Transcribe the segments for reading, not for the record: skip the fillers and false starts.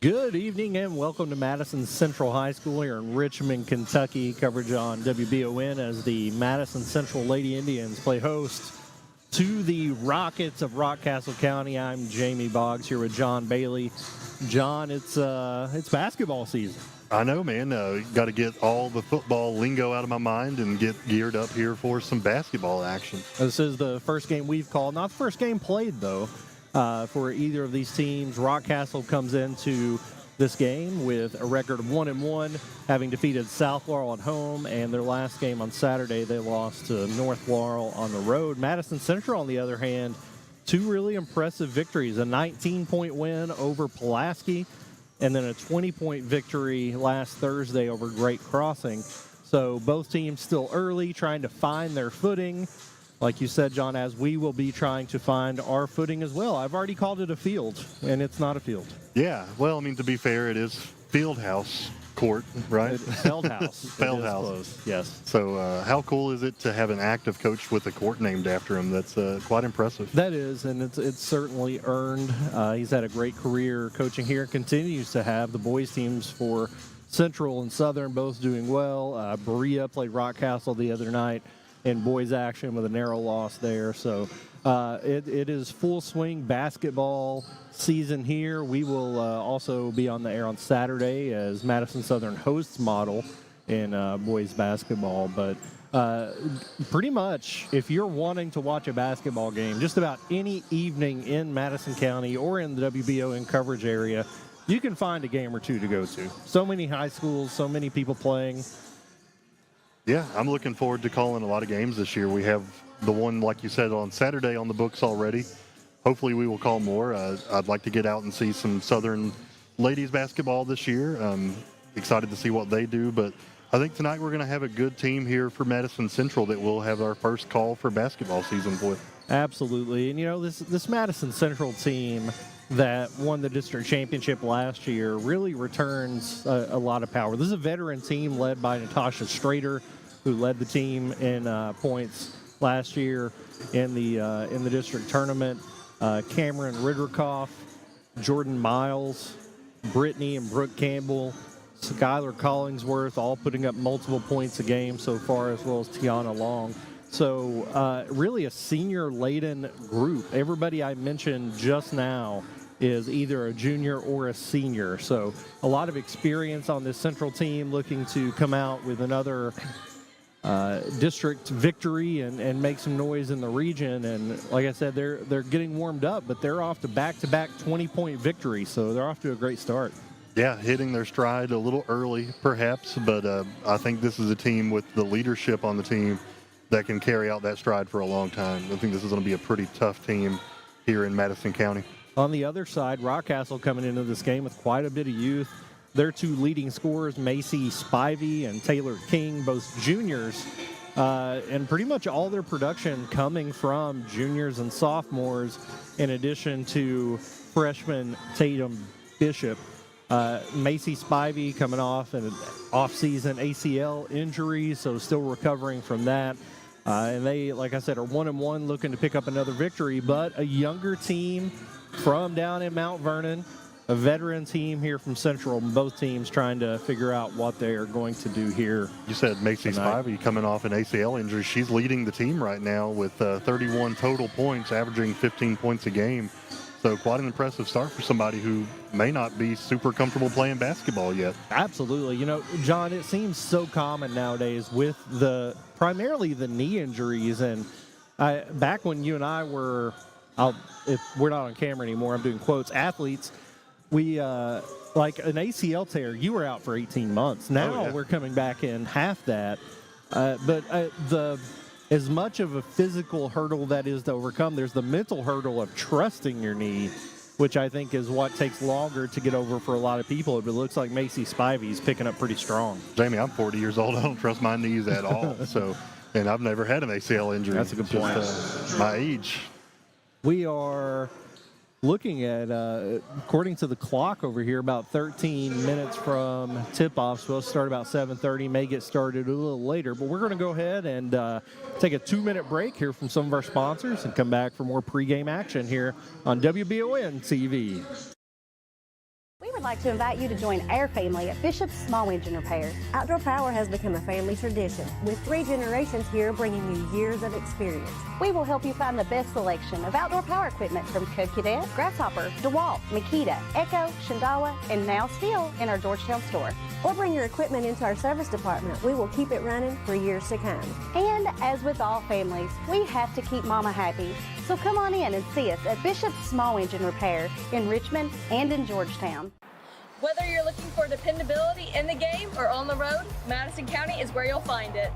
Good evening and welcome to Madison Central High School here in Richmond, Kentucky. Coverage on WBON as the Madison Central Lady Indians play host to the Rockets of Rockcastle County. I'm Jamie Boggs here with John Bailey. John, it's basketball season. I know, man. Got to get all the football lingo out of my mind and get geared up here for some basketball action. This is the first game we've called. Not the first game played, though. For either of these teams, Rockcastle comes into this game with a record of 1-1, having defeated South Laurel at home, and their last game on Saturday, they lost to North Laurel on the road. Madison Central, on the other hand, two really impressive victories, a 19-point win over Pulaski, and then a 20-point victory last Thursday over Great Crossing. So both teams still early, trying to find their footing. Like you said, John, as we will be trying to find our footing as well. I've already called it a field, and it's not a field. Yeah, well, I mean, to be fair, it is Fieldhouse Court, right? Feldhouse. Feldhouse. Yes. So how cool is it to have an active coach with a court named after him? That's quite impressive. That is, and it's certainly earned. He's had a great career coaching here, continues to have. The boys teams for Central and Southern both doing well. Berea played Rockcastle the other night in boys action with a narrow loss there. So it is full swing basketball season here. We will also be on the air on Saturday as Madison Southern hosts Model in boys basketball. But pretty much, if you're wanting to watch a basketball game, just about any evening in Madison County or in the WBON coverage area, you can find a game or two to go to. So many high schools, so many people playing. Yeah, I'm looking forward to calling a lot of games this year. We have the one, like you said, on Saturday on the books already. Hopefully we will call more. I'd like to get out and see some Southern ladies basketball this year. Excited to see what they do, but I think tonight we're going to have a good team here for Madison Central that we'll have our first call for basketball season with. Absolutely. And, you know, this Madison Central team that won the district championship last year really returns a lot of power. This is a veteran team led by Natasha Strader, who led the team in points last year in the district tournament. Cameron Ridderkoff, Jordan Miles, Brittany and Brooke Campbell, Skylar Collingsworth, all putting up multiple points a game so far, as well as Tiana Long. So really a senior-laden group. Everybody I mentioned just now is either a junior or a senior. So a lot of experience on this Central team, looking to come out with another district victory and make some noise in the region. And like I said, they're getting warmed up, but they're off to back-to-back 20-point victories. So they're off to a great start. Yeah, hitting their stride a little early, perhaps, but I think this is a team with the leadership on the team that can carry out that stride for a long time. I think this is going to be a pretty tough team here in Madison County. On the other side, Rockcastle coming into this game with quite a bit of youth. Their two leading scorers, Macy Spivey and Taylor King, both juniors, and pretty much all their production coming from juniors and sophomores, in addition to freshman Tatum Bishop. Macy Spivey coming off an off-season ACL injury, so still recovering from that. And they, like I said, are 1-1, looking to pick up another victory. But a younger team from down in Mount Vernon, a veteran team here from Central, both teams trying to figure out what they are going to do here. You said Macy Spivey coming off an ACL injury. She's leading the team right now with 31 total points, averaging 15 points a game. So quite an impressive start for somebody who may not be super comfortable playing basketball yet. Absolutely. You know, John, it seems so common nowadays with primarily the knee injuries. And back when you and I were, if we're not on camera anymore, I'm doing quotes, athletes, we, like an ACL tear, you were out for 18 months. Now we're coming back in half that. As much of a physical hurdle that is to overcome, there's the mental hurdle of trusting your knee, which I think is what takes longer to get over for a lot of people. But it looks like Macy Spivey's picking up pretty strong. Jamie, I'm 40 years old. I don't trust my knees at all. And I've never had an ACL injury. That's a good point. Just, my age. We are looking at, according to the clock over here, about 13 minutes from tip-off. Supposed to start about 7:30, may get started a little later. But we're going to go ahead and take a 2-minute break here from some of our sponsors and come back for more pregame action here on WBON TV. We were like to invite you to join our family at Bishop's Small Engine Repair. Outdoor Power has become a family tradition, with 3 generations here bringing you years of experience. We will help you find the best selection of outdoor power equipment from Cadet, Grasshopper, DeWalt, Makita, Echo, Shindawa, and now Steel in our Georgetown store. Or bring your equipment into our service department. We will keep it running for years to come. And as with all families, we have to keep Mama happy. So come on in and see us at Bishop's Small Engine Repair in Richmond and in Georgetown. Whether you're looking for dependability in the game or on the road, Madison County is where you'll find it.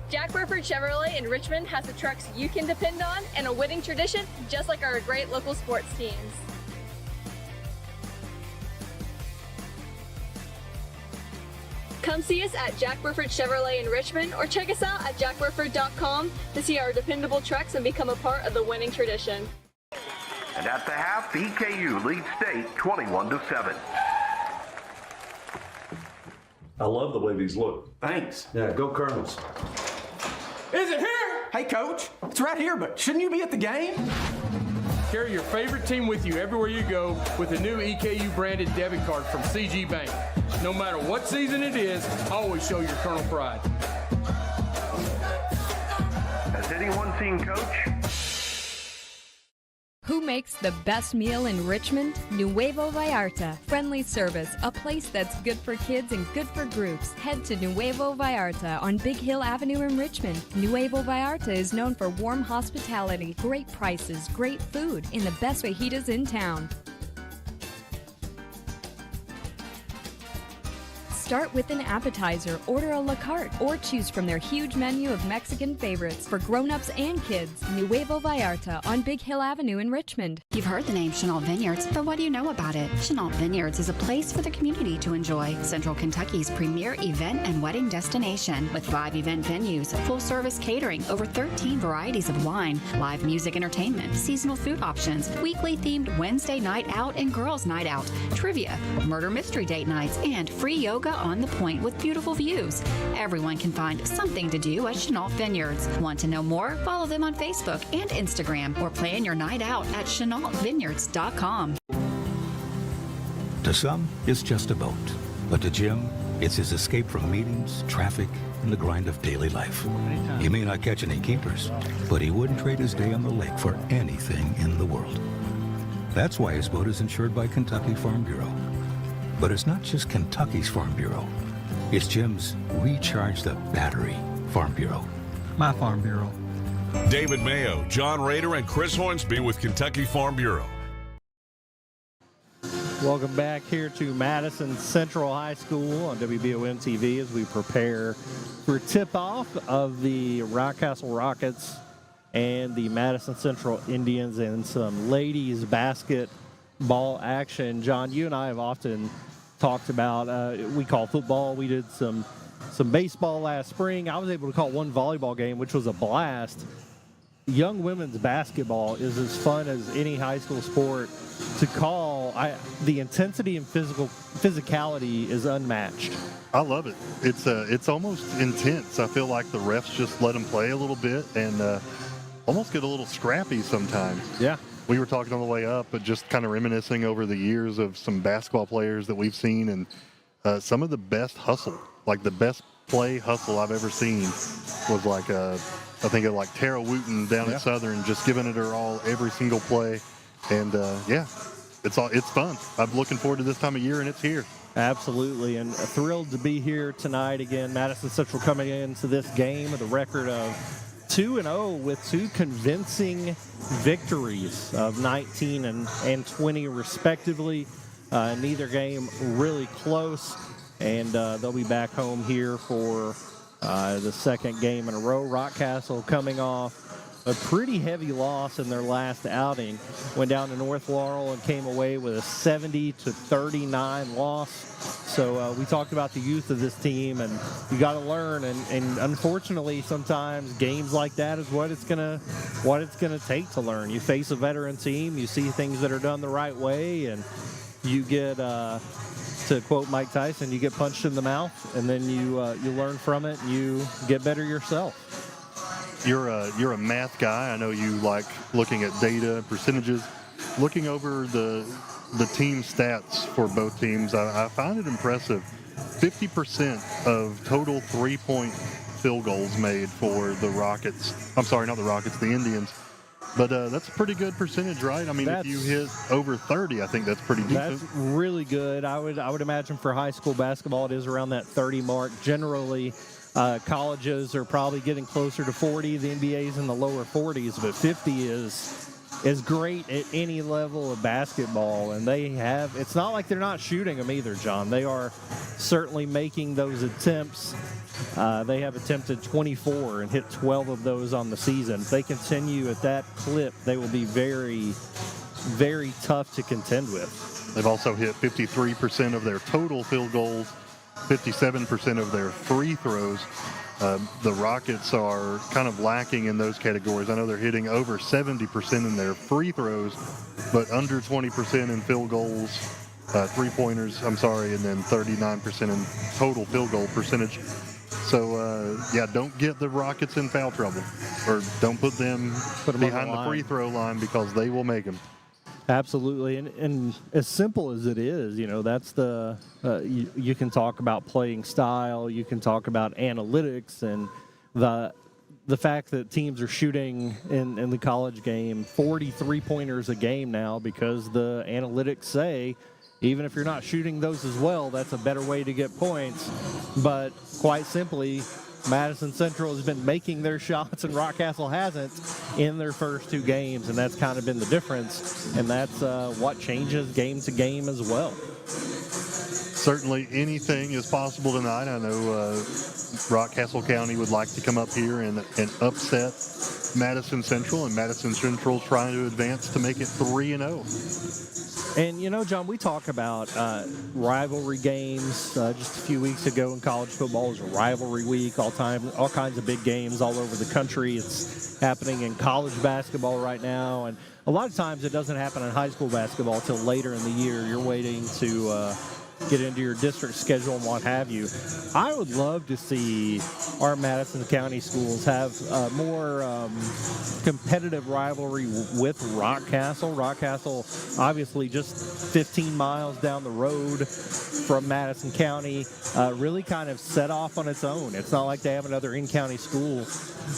Jack Burford Chevrolet in Richmond has the trucks you can depend on and a winning tradition just like our great local sports teams. Come see us at Jack Burford Chevrolet in Richmond or check us out at jackburford.com to see our dependable trucks and become a part of the winning tradition. And at the half, EKU leads state 21-7. I love the way these look. Thanks. Yeah, go Colonels. Is it here? Hey, Coach. It's right here, but shouldn't you be at the game? Carry your favorite team with you everywhere you go with a new EKU branded debit card from CG Bank. No matter what season it is, always show your Colonel pride. Has anyone seen Coach? Who makes the best meal in Richmond? Nuevo Vallarta. Friendly service, a place that's good for kids and good for groups. Head to Nuevo Vallarta on Big Hill Avenue in Richmond. Nuevo Vallarta is known for warm hospitality, great prices, great food, and the best fajitas in town. Start with an appetizer, order a la carte, or choose from their huge menu of Mexican favorites for grown-ups and kids. Nuevo Vallarta on Big Hill Avenue in Richmond. You've heard the name Chenault Vineyards, but what do you know about it? Chenault Vineyards is a place for the community to enjoy. Central Kentucky's premier event and wedding destination with 5 event venues, full-service catering, over 13 varieties of wine, live music entertainment, seasonal food options, weekly themed Wednesday night out and girls night out, trivia, murder mystery date nights, and free yoga on the point with beautiful views. Everyone can find something to do at Chenault Vineyards. Want to know more? Follow them on Facebook and Instagram or plan your night out at chenaultvineyards.com. To some, it's just a boat. But to Jim, it's his escape from meetings, traffic, and the grind of daily life. He may not catch any keepers, but he wouldn't trade his day on the lake for anything in the world. That's why his boat is insured by Kentucky Farm Bureau. But it's not just Kentucky's Farm Bureau. It's Jim's Recharge the Battery Farm Bureau. My Farm Bureau. David Mayo, John Rader, and Chris Hornsby with Kentucky Farm Bureau. Welcome back here to Madison Central High School on WBON TV as we prepare for tip-off of the Rockcastle Rockets and the Madison Central Indians and some ladies basketball action. John, you and I have often talked about, we call football. We did some baseball last spring. I was able to call one volleyball game, which was a blast. Young women's basketball is as fun as any high school sport to call. The intensity and physicality is unmatched. I love it. It's almost intense. I feel like the refs just let them play a little bit and almost get a little scrappy sometimes. Yeah. We were talking on the way up, but just kind of reminiscing over the years of some basketball players that we've seen and some of the best hustle, like the best play hustle I've ever seen was like, I think of like Tara Wooten down at Southern, just giving it her all every single play. And it's fun. I'm looking forward to this time of year, and it's here. Absolutely, and thrilled to be here tonight again. Madison Central coming into this game with a record of 2-0 with 2 convincing victories of 19 and 20 respectively. Neither game really close, and they'll be back home here for the second game in a row. Rockcastle coming off a pretty heavy loss in their last outing. Went down to North Laurel and came away with a 70-39 loss. So we talked about the youth of this team, and you got to learn. And unfortunately, sometimes games like that is what it's gonna take to learn. You face a veteran team, you see things that are done the right way, and you get, to quote Mike Tyson, you get punched in the mouth, and then you learn from it, and you get better yourself. you're a math guy. I know you like looking at data and percentages. Looking over the team stats for both teams, I find it impressive. 50% of total 3-point field goals made for the Rockets. I'm sorry, not the Rockets, the Indians. But that's a pretty good percentage, right? I mean, if you hit over 30, I think that's pretty decent. That's really good. I would imagine for high school basketball, it is around that 30 mark. Generally, colleges are probably getting closer to 40. The NBA's in the lower 40s, but 50 is great at any level of basketball. And it's not like they're not shooting them either, John. They are certainly making those attempts. They have attempted 24 and hit 12 of those on the season. If they continue at that clip, they will be very, very tough to contend with. They've also hit 53% of their total field goals, 57% of their free throws. The Rockets are kind of lacking in those categories. I know they're hitting over 70% in their free throws, but under 20% in field goals, three-pointers, and then 39% in total field goal percentage. So, don't get the Rockets in foul trouble, or don't put them behind the free throw line, because they will make them. Absolutely, and as simple as it is, that's you can talk about playing style, you can talk about analytics, and the fact that teams are shooting in the college game 40 3-pointers a game now, because the analytics say even if you're not shooting those as well, that's a better way to get points. But quite simply, Madison Central has been making their shots and Rockcastle hasn't in their first 2 games, and that's kind of been the difference, and that's what changes game to game as well. Certainly anything is possible tonight. I know Rockcastle County would like to come up here and upset Madison Central, and Madison Central trying to advance to make it 3-0. And, John, we talk about rivalry games. Just a few weeks ago in college football was a rivalry week, all kinds of big games all over the country. It's happening in college basketball right now. And a lot of times it doesn't happen in high school basketball until later in the year. You're waiting to get into your district schedule and what have you. I would love to see our Madison County schools have more competitive rivalry with Rockcastle. Rockcastle, obviously just 15 miles down the road from Madison County, really kind of set off on its own. It's not like they have another in-county school.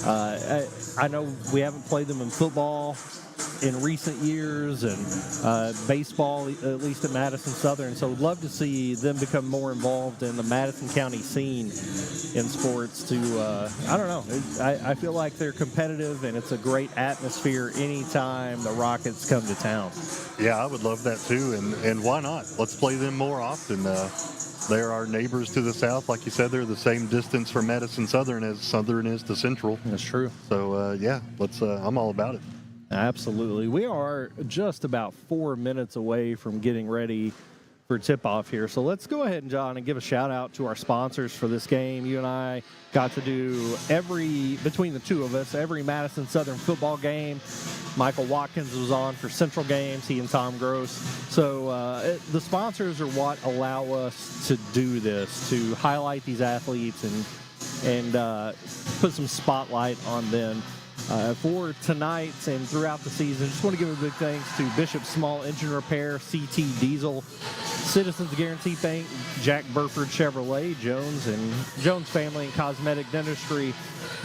I know we haven't played them in football in recent years, and baseball, at least at Madison Southern. So I'd love to see them become more involved in the Madison County scene in sports to, I don't know. I feel like they're competitive, and it's a great atmosphere anytime the Rockets come to town. Yeah, I would love that too, and why not? Let's play them more often. They're our neighbors to the south. Like you said, they're the same distance from Madison Southern as Southern is to Central. That's true. So, let's. I'm all about it. Absolutely. We are just about 4 minutes away from getting ready for tip-off here. So let's go ahead, John, and give a shout-out to our sponsors for this game. You and I got to do between the two of us, every Madison Southern football game. Michael Watkins was on for Central games, he and Tom Gross. So the sponsors are what allow us to do this, to highlight these athletes and put some spotlight on them. For tonight and throughout the season, just want to give a big thanks to Bishop Small Engine Repair, CT Diesel, Citizens Guarantee Bank, Jack Burford Chevrolet, Jones Family and Cosmetic Dentistry,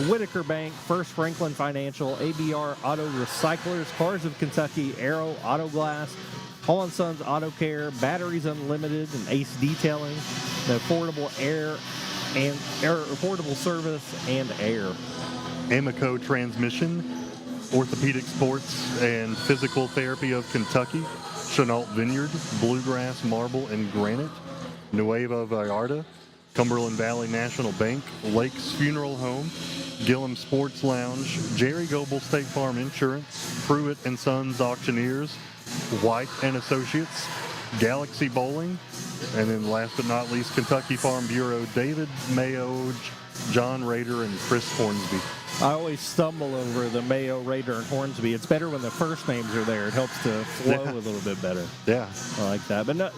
Whitaker Bank, First Franklin Financial, ABR Auto Recyclers, Cars of Kentucky, Arrow Auto Glass, Hall & Sons Auto Care, Batteries Unlimited, and Ace Detailing, the Affordable Affordable Service and Air. Amico Transmission, Orthopedic Sports and Physical Therapy of Kentucky, Chenault Vineyard, Bluegrass Marble and Granite, Nuevo Vallarta, Cumberland Valley National Bank, Lakes Funeral Home, Gillum Sports Lounge, Jerry Goebel State Farm Insurance, Pruitt & Sons Auctioneers, White & Associates, Galaxy Bowling, and then last but not least, Kentucky Farm Bureau, David Mayo, John Rader, and Chris Hornsby. I always stumble over the Mayo, Rader, and Hornsby. It's better when the first names are there. It helps to flow a little bit better. Yeah. I like that. But no,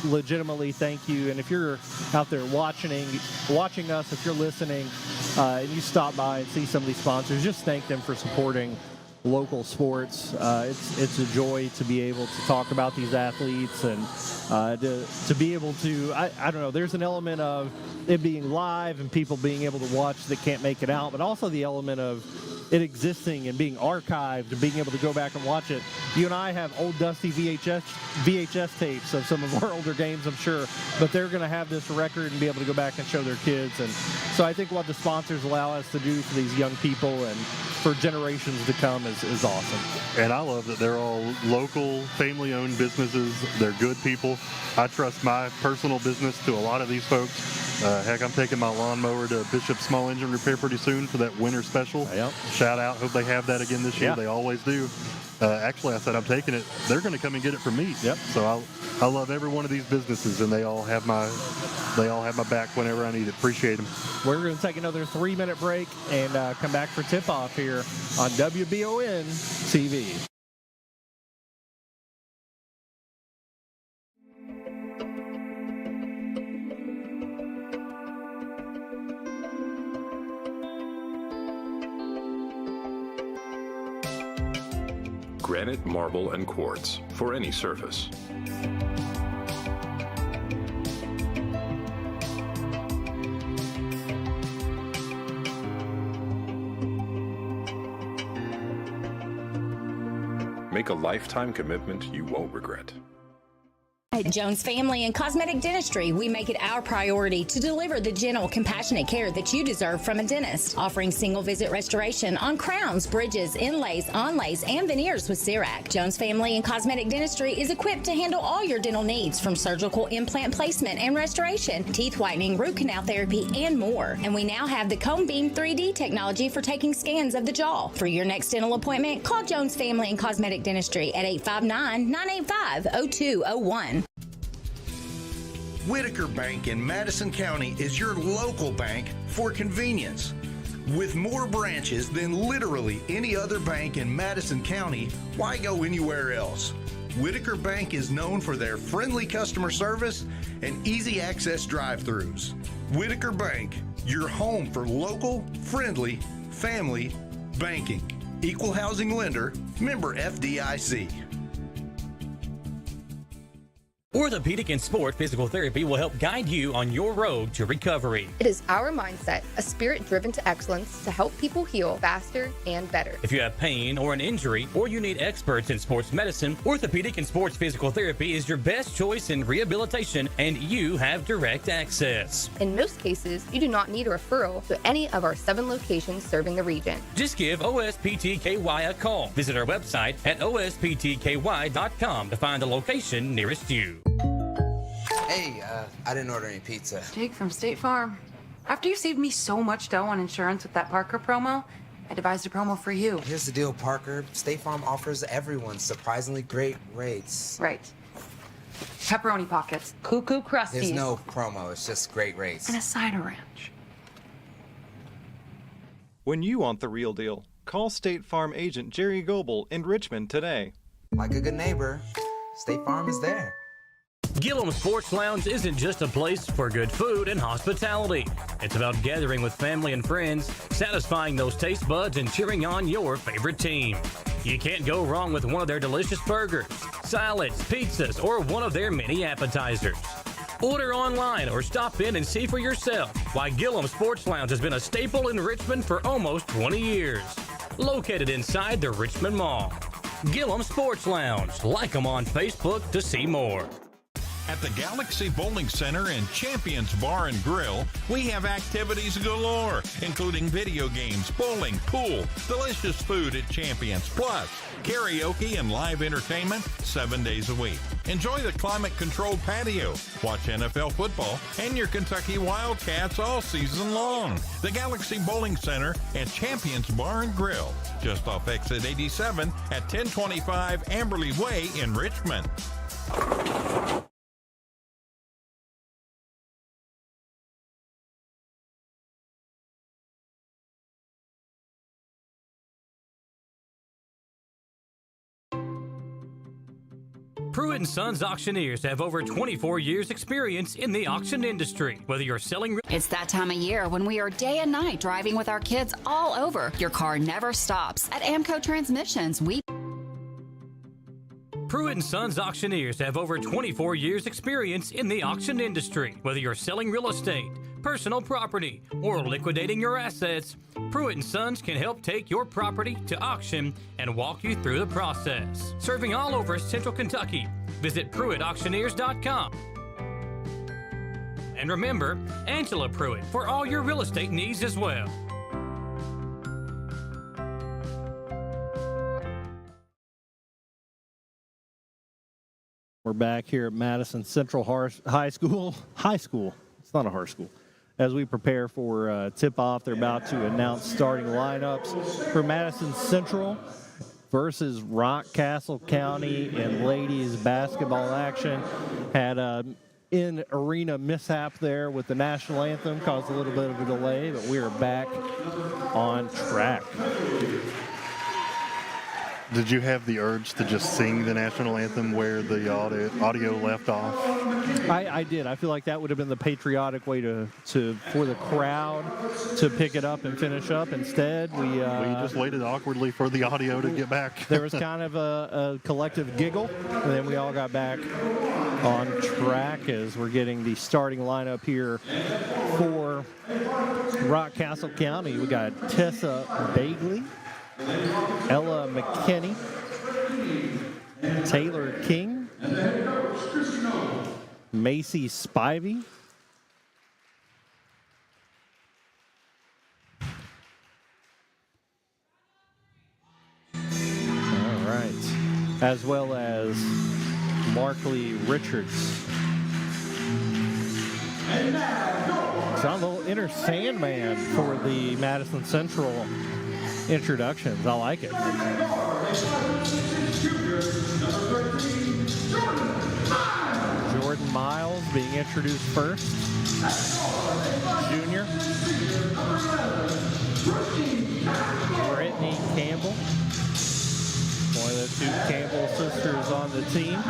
legitimately, thank you. And if you're out there watching us, if you're listening, and you stop by and see some of these sponsors, just thank them for supporting local sports. It's a joy to be able to talk about these athletes and to be able to, I don't know, there's an element of it being live and people being able to watch that can't make it out, but also the element of it existing and being archived and being able to go back and watch it. You and I have old dusty VHS tapes of some of our older games, I'm sure, but they're going to have this record and be able to go back and show their kids. And so I think what the sponsors allow us to do for these young people and for generations to come is awesome. And I love that they're all local, family-owned businesses. They're good people. I trust my personal business to a lot of these folks. Heck, I'm taking my lawnmower to Bishop Small Engine Repair pretty soon for that winter special. Yep. Shout out. Hope they have that again this year. Yeah. They always do. Actually, I said I'm taking it. They're going to come and get it from me. Yep. So I love every one of these businesses, and they all have my back whenever I need it. Appreciate them. We're going to take another 3-minute break and come back for tip-off here on WBON TV. Granite, marble, and quartz for any surface. Make a lifetime commitment you won't regret. At Jones Family and Cosmetic Dentistry, we make it our priority to deliver the gentle, compassionate care that you deserve from a dentist. Offering single-visit restoration on crowns, bridges, inlays, onlays, and veneers with CERAC. Jones Family and Cosmetic Dentistry is equipped to handle all your dental needs, from surgical implant placement and restoration, teeth whitening, root canal therapy, and more. And we now have the Cone Beam 3D technology for taking scans of the jaw. For your next dental appointment, call Jones Family and Cosmetic Dentistry at 859-985-0201. Whitaker Bank in Madison County is your local bank for convenience. With more branches than literally any other bank in Madison County, why go anywhere else? Whitaker Bank is known for their friendly customer service and easy access drive-thrus. Whitaker Bank, your home for local, friendly, family banking. Equal housing lender, member FDIC. Orthopedic and Sport Physical Therapy will help guide you on your road to recovery. It is our mindset, a spirit driven to excellence to help people heal faster and better. If you have pain or an injury, or you need experts in sports medicine, Orthopedic and Sports Physical Therapy is your best choice in rehabilitation, and you have direct access. In most cases, you do not need a referral to any of our 7 locations serving the region. Just give OSPTKY a call. Visit our website at osptky.com to find the location nearest you. Hey, I didn't order any pizza. Jake from State Farm. After you saved me so much dough on insurance with that Parker promo, I devised a promo for you. Here's the deal, Parker. State Farm offers everyone surprisingly great rates. Right. Pepperoni pockets, cuckoo crusties. There's no promo, it's just great rates. And a cider ranch. When you want the real deal, call State Farm agent Jerry Goebel in Richmond today. Like a good neighbor, State Farm is there. Gillum Sports Lounge isn't just a place for good food and hospitality. It's about gathering with family and friends, satisfying those taste buds, and cheering on your favorite team. You can't go wrong with one of their delicious burgers, salads, pizzas, or one of their many appetizers. Order online or stop in and see for yourself why Gillum Sports Lounge has been a staple in Richmond for almost 20 years. Located inside the Richmond Mall. Gillum Sports Lounge. Like them on Facebook to see more. At the Galaxy Bowling Center and Champions Bar and Grill, we have activities galore, including video games, bowling, pool, delicious food at Champions, plus karaoke and live entertainment 7 days a week. Enjoy the climate-controlled patio, watch NFL football, and your Kentucky Wildcats all season long. The Galaxy Bowling Center and Champions Bar and Grill, just off exit 87 at 1025 Amberley Way in Richmond. Pruitt & Sons Auctioneers have over 24 years experience in the auction industry. Whether you're selling... It's that time of year when we are day and night driving with our kids all over. Your car never stops. At Amco Transmissions, we... Pruitt & Sons Auctioneers have over 24 years experience in the auction industry. Whether you're selling real estate, personal property, or liquidating your assets, Pruitt & Sons can help take your property to auction and walk you through the process. Serving all over Central Kentucky, visit PruittAuctioneers.com. And remember, Angela Pruitt for all your real estate needs as well. We're back here at Madison Central High School. It's not a high school. As we prepare for tip-off, they're about to announce starting lineups for Madison Central versus Rockcastle County in ladies basketball action. Had an in-arena mishap there with the national anthem, caused a little bit of a delay, but we are back on track. Did you have the urge to just sing the national anthem where the audio left off? I did. I feel like that would have been the patriotic way for the crowd to pick it up and finish up. Instead, we just waited awkwardly for the audio to get back. There was kind of a collective giggle, and then we all got back on track as we're getting the starting lineup here for Rockcastle County. We got Tessa Bagley, Ella McKinney, Taylor King, Macy Spivey, all right, as well as Markley Richards. John, a little inner Sandman for the Madison Central introductions. I like it. Jordan Miles being introduced first. Junior. Brittany Campbell. One of the two Campbell sisters on the team.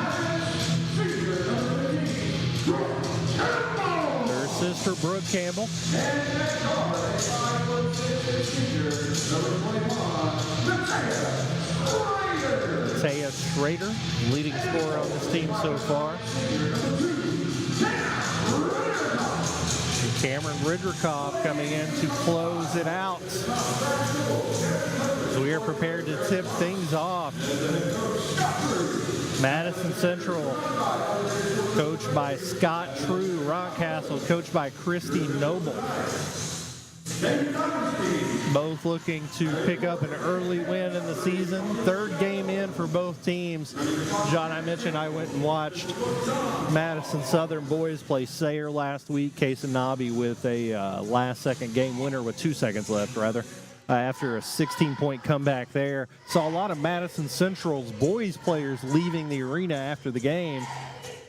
Her sister, Brooke Campbell. Taya Schrader, leading scorer on this team so far. And Cameron Ridrikoff coming in to close it out. So we are prepared to tip things off. Madison Central, coached by Scott True. Rockcastle, coached by Christy Noble. Both looking to pick up an early win in the season. Third game in for both teams. John, I mentioned I went and watched Madison Southern boys play Sayre last week. Case and Nobby with a last-second game winner with 2 seconds left, rather. After a 16-point comeback there. Saw a lot of Madison Central's boys players leaving the arena after the game.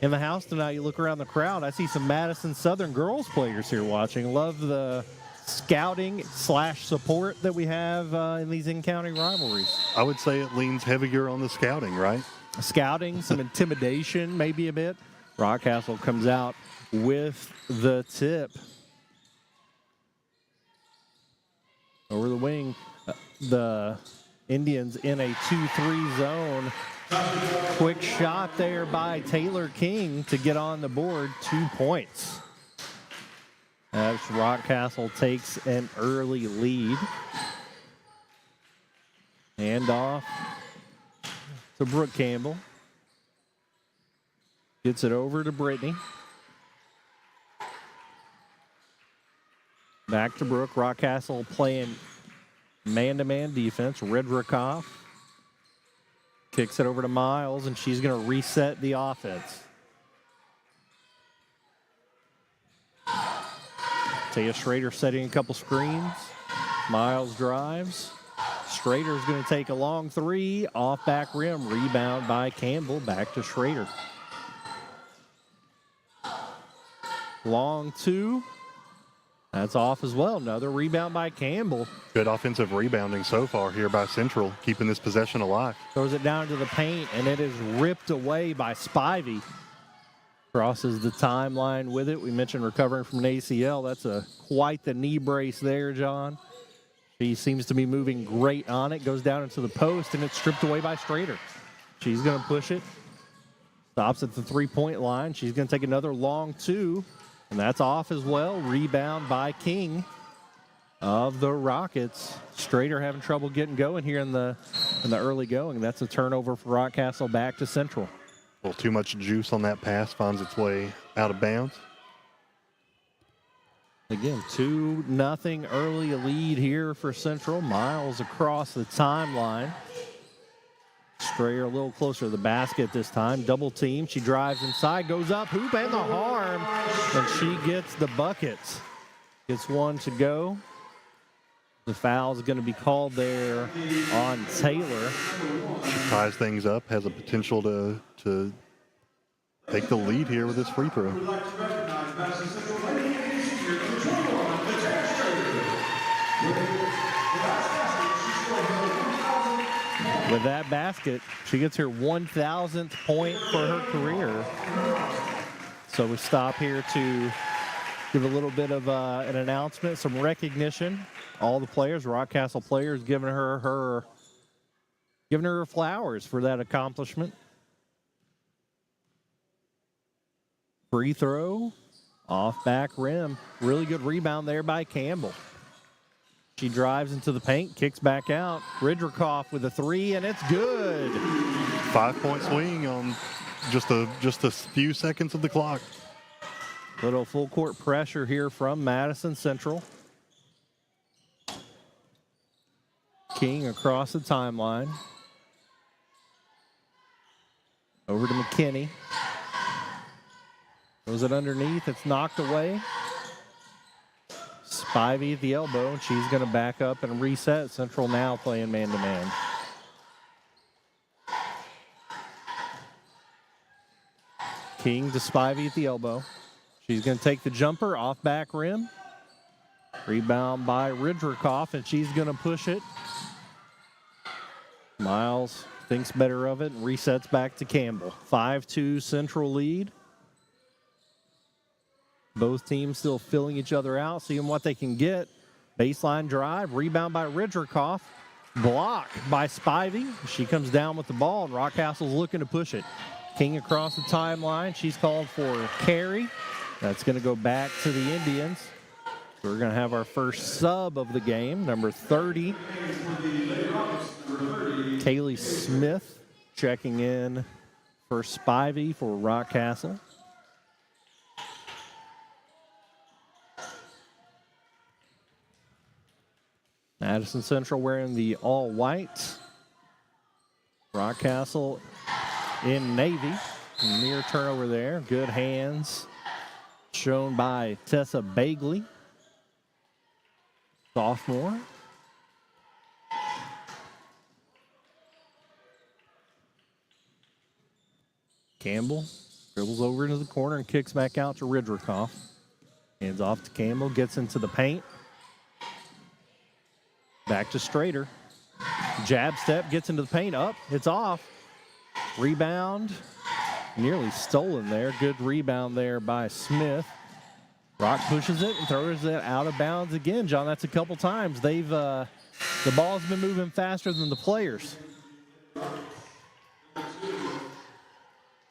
In the house tonight, you look around the crowd, I see some Madison Southern girls players here watching. Love the scouting / support that we have in these in-county rivalries. I would say it leans heavier on the scouting, right? Scouting, some intimidation, maybe a bit. Rockcastle comes out with the tip. Over the wing, the Indians in a 2-3 zone. Quick shot there by Taylor King to get on the board, 2 points. As Rockcastle takes an early lead. Hand off to Brooke Campbell. Gets it over to Brittany. Back to Brooke. Rockcastle playing man-to-man defense. Redrikoff kicks it over to Miles, and she's going to reset the offense. Taya Schrader setting a couple screens. Miles drives. Schrader's going to take a long three. Off back rim. Rebound by Campbell. Back to Schrader. Long two. That's off as well. Another rebound by Campbell. Good offensive rebounding so far here by Central, keeping this possession alive. Throws it down to the paint, and it is ripped away by Spivey. Crosses the timeline with it. We mentioned recovering from an ACL. That's quite the knee brace there, John. She seems to be moving great on it. Goes down into the post, and it's stripped away by Strader. She's going to push it. Stops at the three-point line. She's going to take another long two, and that's off as well. Rebound by King of the Rockets. Strader having trouble getting going here in the early going. That's a turnover for Rockcastle back to Central. A little too much juice on that pass, finds its way out of bounds. Again, 2-0 early lead here for Central. Miles across the timeline. Strayer a little closer to the basket this time. Double team. She drives inside, goes up, hoop and the harm, and she gets the buckets. Gets one to go. The foul is going to be called there on Taylor. She ties things up, has a potential to take the lead here with this free throw. With that basket, she gets her 1,000th point for her career. So we stop here to give a little bit of an announcement, some recognition. All the players, Rockcastle players, giving her flowers for that accomplishment. Free throw, off back rim. Really good rebound there by Campbell. She drives into the paint, kicks back out. Ridrikoff with a three, and it's good. 5-point swing on just a few seconds of the clock. Little full court pressure here from Madison Central. King across the timeline. Over to McKinney. Throws it underneath. It's knocked away. Spivey at the elbow, and she's going to back up and reset. Central now playing man-to-man. King to Spivey at the elbow. She's going to take the jumper off back rim. Rebound by Ridrikoff, and she's going to push it. Miles thinks better of it and resets back to Campbell. 5-2 Central lead. Both teams still filling each other out, seeing what they can get. Baseline drive, rebound by Ridrikoff. Block by Spivey. She comes down with the ball, and Rockcastle's looking to push it. King across the timeline. She's called for carry. That's going to go back to the Indians. So we're going to have our first sub of the game, number 30. Kaylee Smith checking in for Spivey for Rockcastle. Madison Central wearing the all-white. Rockcastle in navy. Near turnover there. Good hands shown by Tessa Bagley, sophomore. Campbell dribbles over into the corner and kicks back out to Ridrikoff. Hands off to Campbell, gets into the paint. Back to Strader. Jab step, gets into the paint, up, it's off. Rebound, nearly stolen there. Good rebound there by Smith. Rock pushes it and throws it out of bounds again. John, that's a couple times. The ball's been moving faster than the players.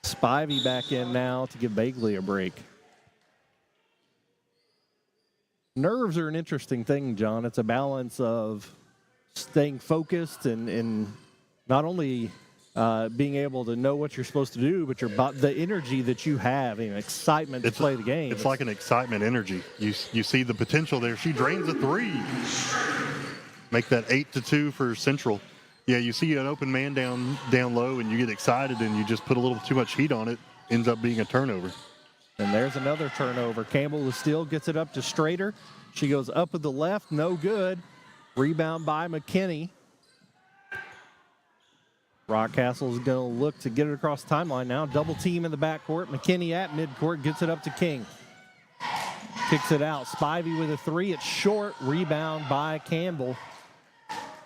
Spivey back in now to give Bagley a break. Nerves are an interesting thing, John. It's a balance of staying focused and not only being able to know what you're supposed to do, but the energy that you have and excitement to play the game. It's like an excitement energy. You see the potential there. She drains a three. Make that 8-2 for Central. Yeah, you see an open man down low, and you get excited, and you just put a little too much heat on it. Ends up being a turnover. And there's another turnover. Campbell with steal, gets it up to Strader. She goes up with the left, no good. Rebound by McKinney. Rockcastle is going to look to get it across the timeline now. Double team in the backcourt. McKinney at midcourt, gets it up to King. kicks it out. Spivey with a three. It's short. Rebound by Campbell.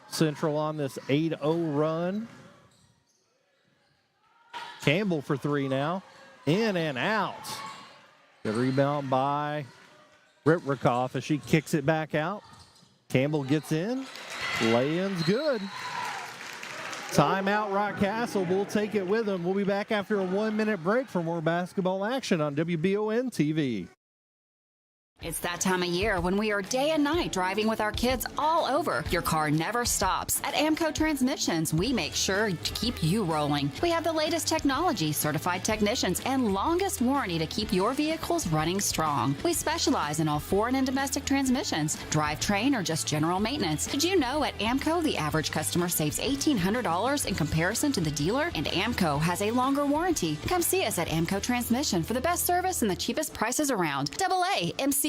Central on this 8-0 run. Campbell for three now. In and out. Good rebound by Ritrikoff as she kicks it back out. Campbell gets in. Lay-in's good. Timeout, Rockcastle. We'll take it with them. We'll be back after a 1-minute break for more basketball action on WBON TV. It's that time of year when we are day and night driving with our kids all over. Your car never stops. At AMCO Transmissions, we make sure to keep you rolling. We have the latest technology, certified technicians, and longest warranty to keep your vehicles running strong. We specialize in all foreign and domestic transmissions, drivetrain, or just general maintenance. Did you know at AMCO, the average customer saves $1,800 in comparison to the dealer? And AMCO has a longer warranty. Come see us at AMCO Transmission for the best service and the cheapest prices around. AA MCO.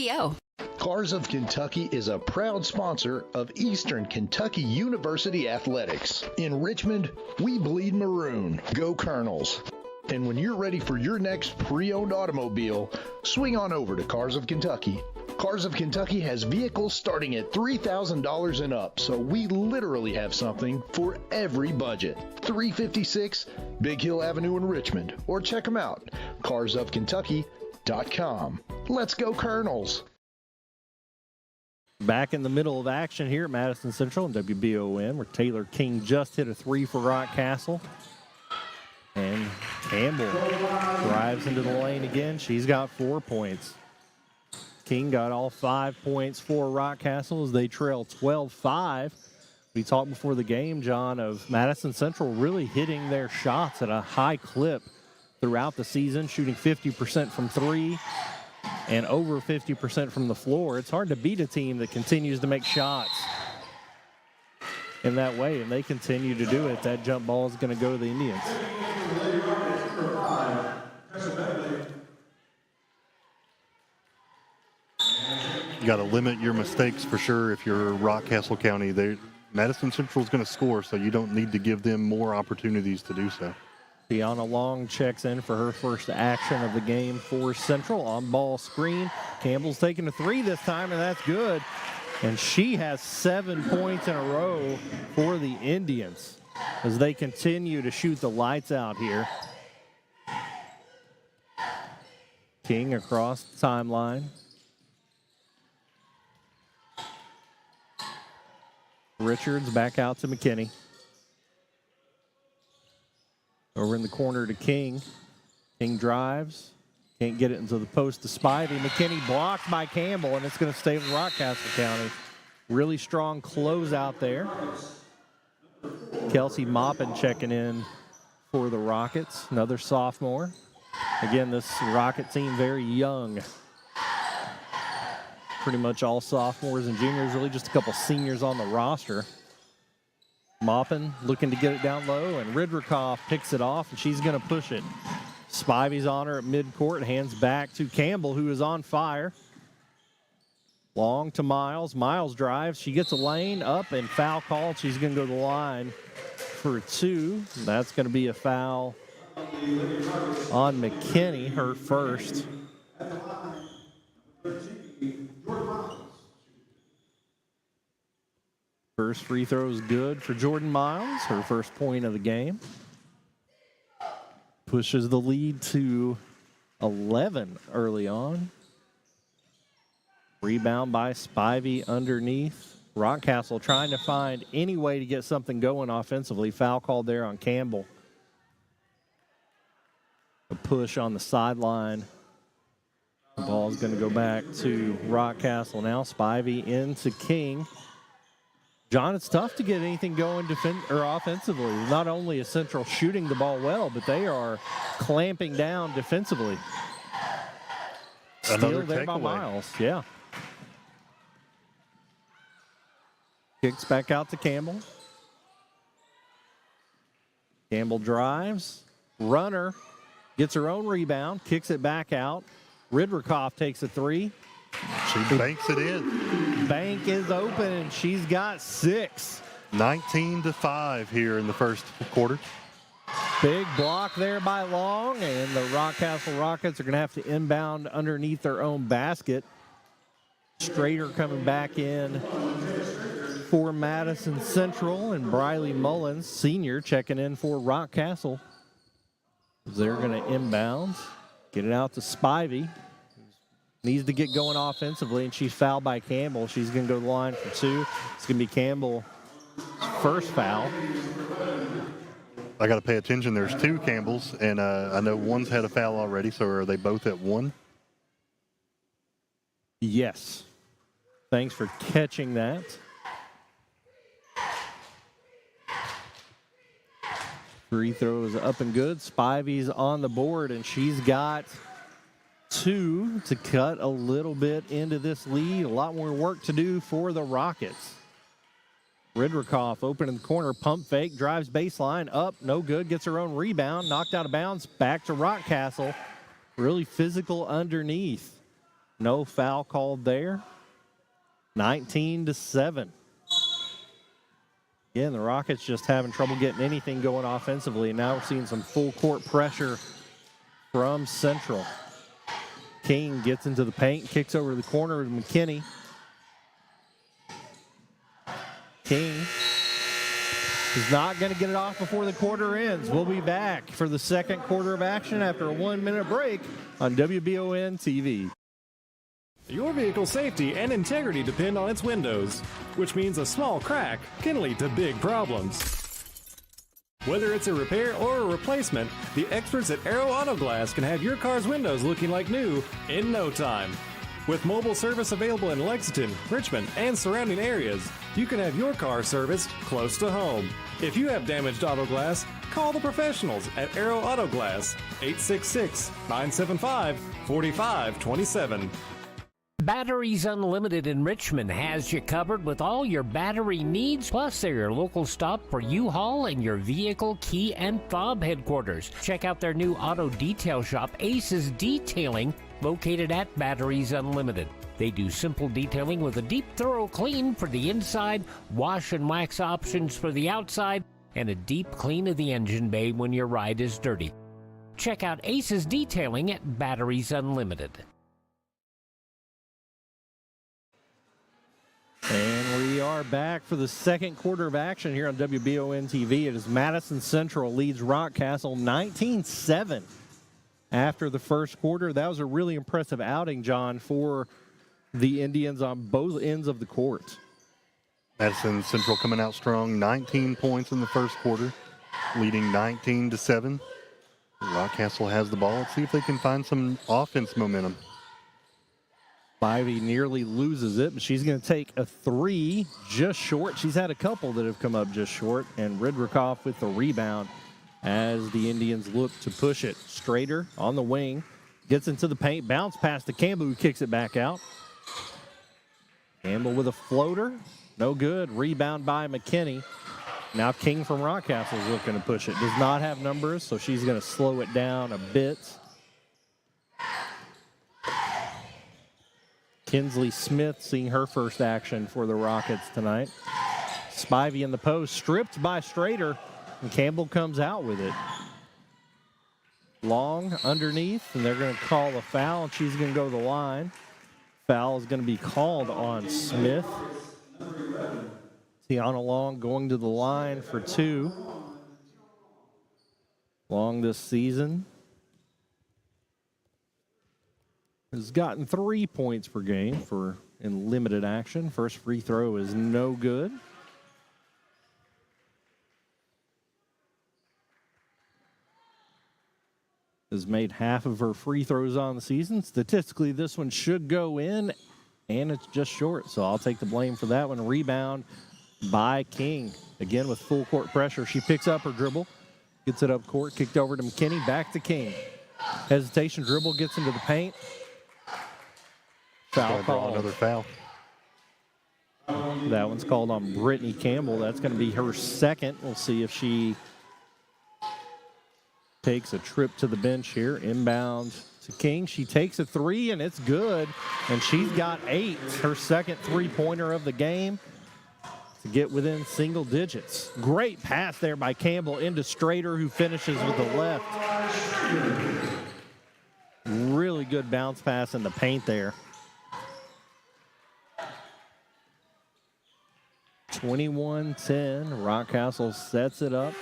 Cars of Kentucky is a proud sponsor of Eastern Kentucky University Athletics. In Richmond, we bleed maroon. Go Colonels. And when you're ready for your next pre-owned automobile, swing on over to Cars of Kentucky. Cars of Kentucky has vehicles starting at $3,000 and up, so we literally have something for every budget. 356 Big Hill Avenue in Richmond, or check them out, carsofkentucky.com. Let's go Colonels. Back in the middle of action here at Madison Central and WBON, where Taylor King just hit a three for Rockcastle. And Campbell drives into the lane again. She's got 4 points. King got all 5 points for Rockcastle as they trail 12-5. We talked before the game, John, of Madison Central really hitting their shots at a high clip throughout the season, shooting 50% from three and over 50% from the floor. It's hard to beat a team that continues to make shots in that way, and they continue to do it. That jump ball is going to go to the Indians. You got to limit your mistakes for sure if you're Rockcastle County. Madison Central is going to score, so you don't need to give them more opportunities to do so. Tiana Long checks in for her first action of the game for Central. On ball screen. Campbell's taking a three this time, and that's good. And she has 7 points in a row for the Indians as they continue to shoot the lights out here. King across the timeline. Richards back out to McKinney. Over in the corner to King. King drives. Can't get it into the post to Spivey. McKinney blocked by Campbell, and it's going to stay with Rockcastle County. Really strong closeout there. Kelsey Maupin checking in for the Rockets, another sophomore. Again, this Rocket team very young. Pretty much all sophomores and juniors, really just a couple seniors on the roster. Maupin looking to get it down low, and Ritrikoff picks it off, and she's going to push it. Spivey's on her at midcourt, hands back to Campbell, who is on fire. Long to Miles. Miles drives. She gets a lane up and foul called. She's going to go to the line for two. That's going to be a foul on McKinney, her first. First free throw is good for Jordan Miles, her first point of the game. Pushes the lead to 11 early on. Rebound by Spivey underneath. Rockcastle trying to find any way to get something going offensively. Foul called there on Campbell. A push on the sideline. The ball's going to go back to Rockcastle now. Spivey into King. John, it's tough to get anything going offensively. Not only is Central shooting the ball well, but they are clamping down defensively. Still there by Miles, yeah. Kicks back out to Campbell. Campbell drives. Runner gets her own rebound, kicks it back out. Ritrikoff takes a three. She banks it in. Bank is open, and she's got 6. 19-5 here in the first quarter. Big block there by Long, and the Rockcastle Rockets are going to have to inbound underneath their own basket. Strader coming back in for Madison Central, and Briley Mullins, senior, checking in for Rockcastle. They're going to inbound, get it out to Spivey. Needs to get going offensively, and she's fouled by Campbell. She's going to go to the line for 2. It's going to be Campbell's first foul. I got to pay attention. There's 2 Campbells, and I know one's had a foul already, so are they both at 1? Yes. Thanks for catching that. Free throw is up and good. Spivey's on the board, and she's got 2 to cut a little bit into this lead. A lot more work to do for the Rockets. Ridrikoff open in the corner, pump fake, drives baseline, up, no good, gets her own rebound, knocked out of bounds, back to Rockcastle. Really physical underneath. No foul called there. 19-7. Again, the Rockets just having trouble getting anything going offensively, and now we're seeing some full court pressure from Central. King gets into the paint, kicks over to the corner to McKinney. King is not going to get it off before the quarter ends. We'll be back for the second quarter of action after a 1-minute break on WBON TV. Your vehicle's safety and integrity depend on its windows, which means a small crack can lead to big problems. Whether it's a repair or a replacement, the experts at Aero Auto Glass can have your car's windows looking like new in no time. With mobile service available in Lexington, Richmond, and surrounding areas, you can have your car serviced close to home. If you have damaged auto glass, call the professionals at Aero Auto Glass, 866-975-4527. Batteries Unlimited in Richmond has you covered with all your battery needs, plus they're your local stop for U-Haul and your vehicle key and fob headquarters. Check out their new auto detail shop, Aces Detailing, located at Batteries Unlimited. They do simple detailing with a deep, thorough clean for the inside, wash and wax options for the outside, and a deep clean of the engine bay when your ride is dirty. Check out Aces Detailing at Batteries Unlimited. And we are back for the second quarter of action here on WBON TV. It is Madison Central leads Rockcastle 19-7 after the first quarter. That was a really impressive outing, John, for the Indians on both ends of the court. Madison Central coming out strong, 19 points in the first quarter, leading 19-7. Rockcastle has the ball. Let's see if they can find some offense momentum. Spivey nearly loses it, but she's going to take a 3 just short. She's had a couple that have come up just short, and Ridrikoff with the rebound as the Indians look to push it. Strader on the wing, gets into the paint, bounce pass to Campbell, who kicks it back out. Campbell with a floater, no good. Rebound by McKinney. Now King from Rockcastle is looking to push it. Does not have numbers, so she's going to slow it down a bit. Kinsley Smith seeing her first action for the Rockets tonight. Spivey in the post, stripped by Strader, and Campbell comes out with it. Long underneath, and they're going to call a foul, and she's going to go to the line. Foul is going to be called on Smith. Tiana Long going to the line for 2. Long this season has gotten 3 points per game in limited action. First free throw is no good. Has made half of her free throws on the season. Statistically, this one should go in, and it's just short, so I'll take the blame for that one. Rebound by King. Again, with full court pressure, she picks up her dribble, gets it up court, kicked over to McKinney, back to King. Hesitation dribble, gets into the paint. Foul call. Another foul. That one's called on Brittany Campbell. That's going to be her second. We'll see if she takes a trip to the bench here. Inbound to King. She takes a 3, and it's good. And she's got 8, her second three-pointer of the game, to get within single digits. Great pass there by Campbell into Strader, who finishes with the left. Really good bounce pass in the paint there. 21-10. Rockcastle sets it up.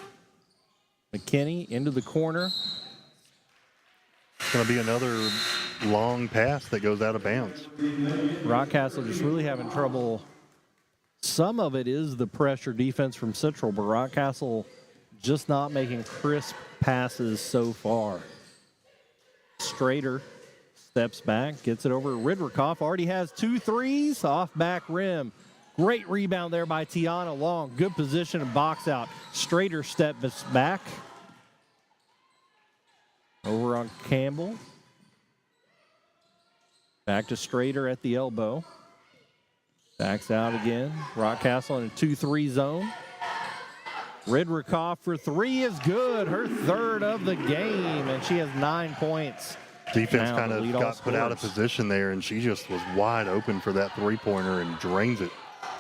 McKinney into the corner. It's going to be another long pass that goes out of bounds. Rockcastle just really having trouble. Some of it is the pressure defense from Central, but Rockcastle just not making crisp passes so far. Strader steps back, gets it over. Ridrikoff already has 2 threes off back rim. Great rebound there by Tiana Long. Good position and box out. Strader steps back. Over on Campbell. Back to Strader at the elbow. Backs out again. Rockcastle in a 2-3 zone. Ridrikoff for 3 is good. Her 3rd of the game, and she has 9 points. Defense Now kind of got put out of position there, and she just was wide open for that 3-pointer and drains it.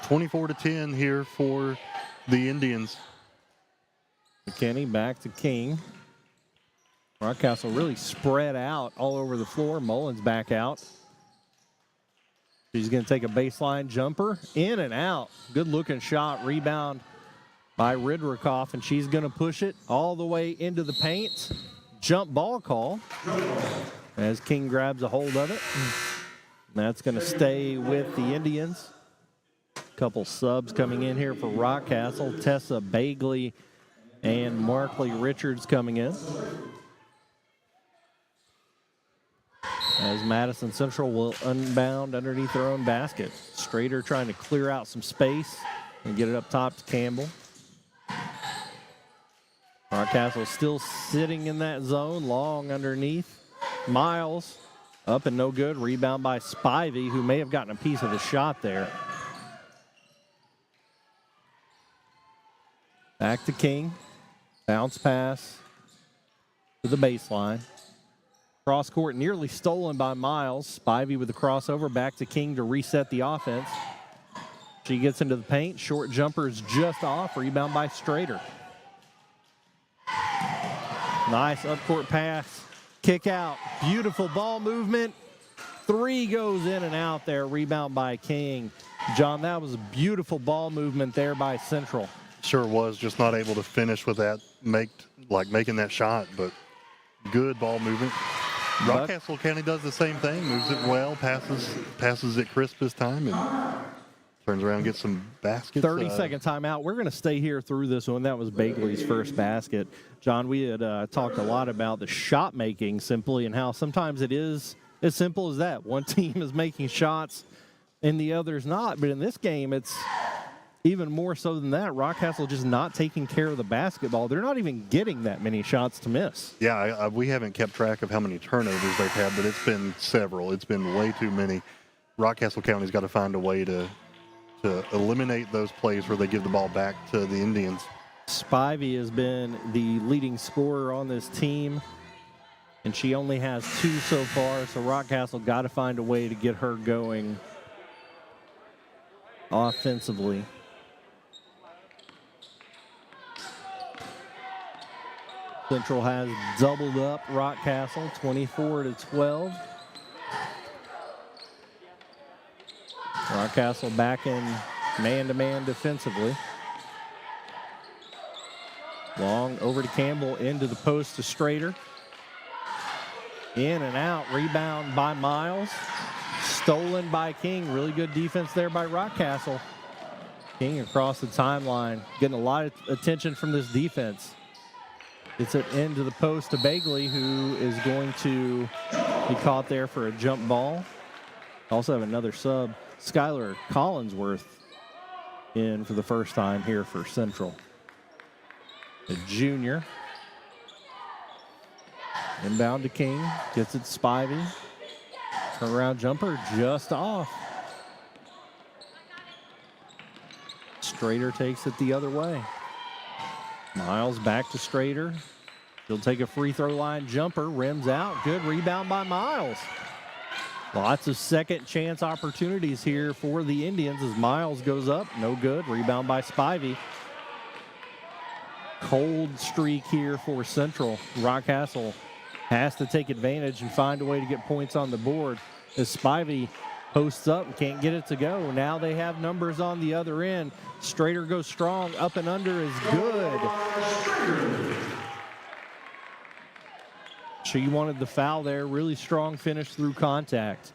24-10 here for the Indians. McKinney back to King. Rockcastle really spread out all over the floor. Mullins back out. She's going to take a baseline jumper. In and out. Good looking shot. Rebound by Ridrikoff, and she's going to push it all the way into the paint. Jump ball call as King grabs a hold of it. And that's going to stay with the Indians. Couple subs coming in here for Rockcastle. Tessa Bagley and Markley Richards coming in. As Madison Central will unbound underneath their own basket. Strader trying to clear out some space and get it up top to Campbell. Rockcastle still sitting in that zone, Long underneath. Miles up and no good. Rebound by Spivey, who may have gotten a piece of the shot there. Back to King. Bounce pass to the baseline. Cross court nearly stolen by Miles. Spivey with the crossover. Back to King to reset the offense. She gets into the paint. Short jumper is just off. Rebound by Strader. Nice up-court pass. Kick out. Beautiful ball movement. 3 goes in and out there. Rebound by King. John, that was a beautiful ball movement there by Central. Sure was. Just not able to finish with that, making that shot, but good ball movement. Rockcastle County does the same thing. Moves it well, passes it crisp this time, and turns around and gets some baskets. 30-second timeout. We're going to stay here through this one. That was Bagley's first basket. John, we had talked a lot about the shot making simply and how sometimes it is as simple as that. One team is making shots and the other's not. But in this game, it's even more so than that. Rockcastle just not taking care of the basketball. They're not even getting that many shots to miss. Yeah, we haven't kept track of how many turnovers they've had, but it's been several. It's been way too many. Rockcastle County's got to find a way to eliminate those plays where they give the ball back to the Indians. Spivey has been the leading scorer on this team, and she only has 2 so far, so Rockcastle got to find a way to get her going offensively. Central has doubled up Rockcastle, 24-12. Rockcastle back in man-to-man defensively. Long over to Campbell, into the post to Strader. In and out, rebound by Miles. Stolen by King. Really good defense there by Rockcastle. King across the timeline, getting a lot of attention from this defense. Gets it into the post to Bagley, who is going to be caught there for a jump ball. Also have another sub, Skylar Collinsworth, in for the first time here for Central. The junior. Inbound to King, gets it to Spivey. Turnaround jumper just off. Strader takes it the other way. Miles back to Strader. She'll take a free throw line jumper, rims out. Good rebound by Miles. Lots of second chance opportunities here for the Indians as Miles goes up. No good. Rebound by Spivey. Cold streak here for Central. Rockcastle has to take advantage and find a way to get points on the board as Spivey Posts up and can't get it to go. Now they have numbers on the other end. Strader goes strong. Up and under is good. She wanted the foul there. Really strong finish through contact.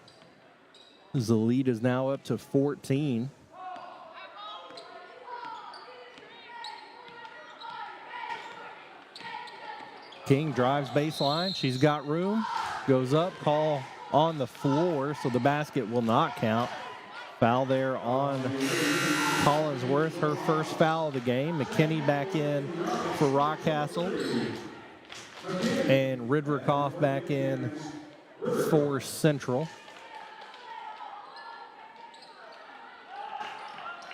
The lead is now up to 14. King drives baseline. She's got room. Goes up. Call on the floor, so the basket will not count. Foul there on Collinsworth, her first foul of the game. McKinney back in for Rockcastle. And Ridrikoff back in for Central.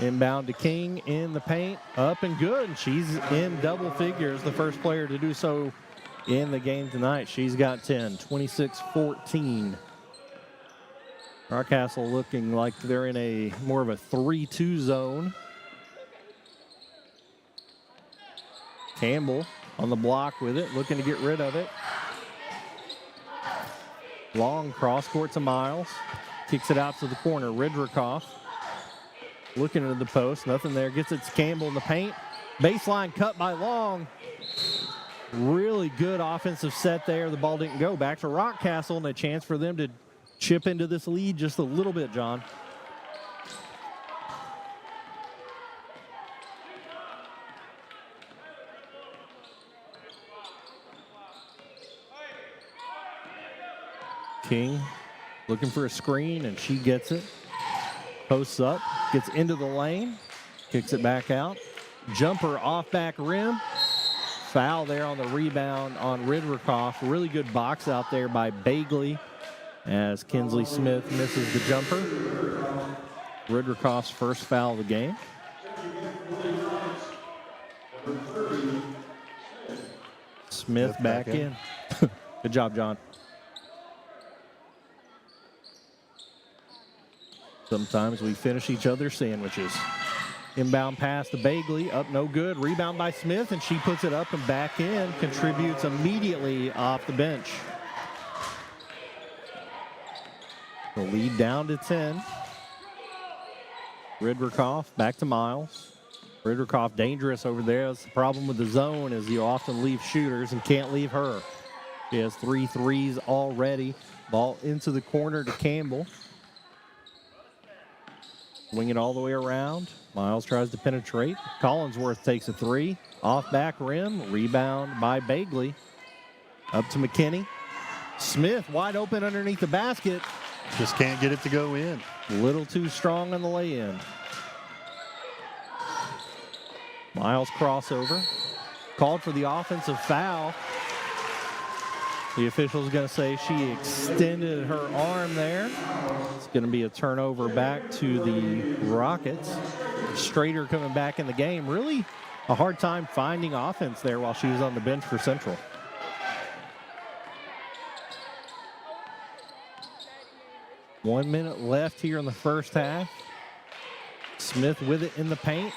Inbound to King in the paint. Up and good. She's in double figures, the first player to do so in the game tonight. She's got 10, 26-14. Rockcastle looking like they're in a more of a 3-2 zone. Campbell on the block with it, looking to get rid of it. Long cross court to Miles. Kicks it out to the corner. Ridrikoff looking into the post. Nothing there. Gets it to Campbell in the paint. Baseline cut by Long. Really good offensive set there. The ball didn't go. Back to Rockcastle and a chance for them to chip into this lead just a little bit, John. King looking for a screen, and she gets it. Posts up, gets into the lane, kicks it back out. Jumper off back rim. Foul there on the rebound on Ridrikoff. Really good box out there by Bagley as Kinsley Smith misses the jumper. Ridrikoff's first foul of the game. Smith back in. Good job, John. Sometimes we finish each other's sandwiches. Inbound pass to Bagley, up no good. Rebound by Smith, and she puts it up and back in. Contributes immediately off the bench. The lead down to 10. Ridrikoff back to Miles. Ridrikoff dangerous over there. That's the problem with the zone is you often leave shooters and can't leave her. She has 3 threes already. Ball into the corner to Campbell. Swing it all the way around. Miles tries to penetrate. Collinsworth takes a 3. Off back rim. Rebound by Bagley. Up to McKinney. Smith wide open underneath the basket. Just can't get it to go in. A little too strong on the lay-in. Miles crossover. Called for the offensive foul. The official's going to say she extended her arm there. It's going to be a turnover back to the Rockets. Strader coming back in the game. Really a hard time finding offense there while she was on the bench for Central. One minute left here in the first half. Smith with it in the paint.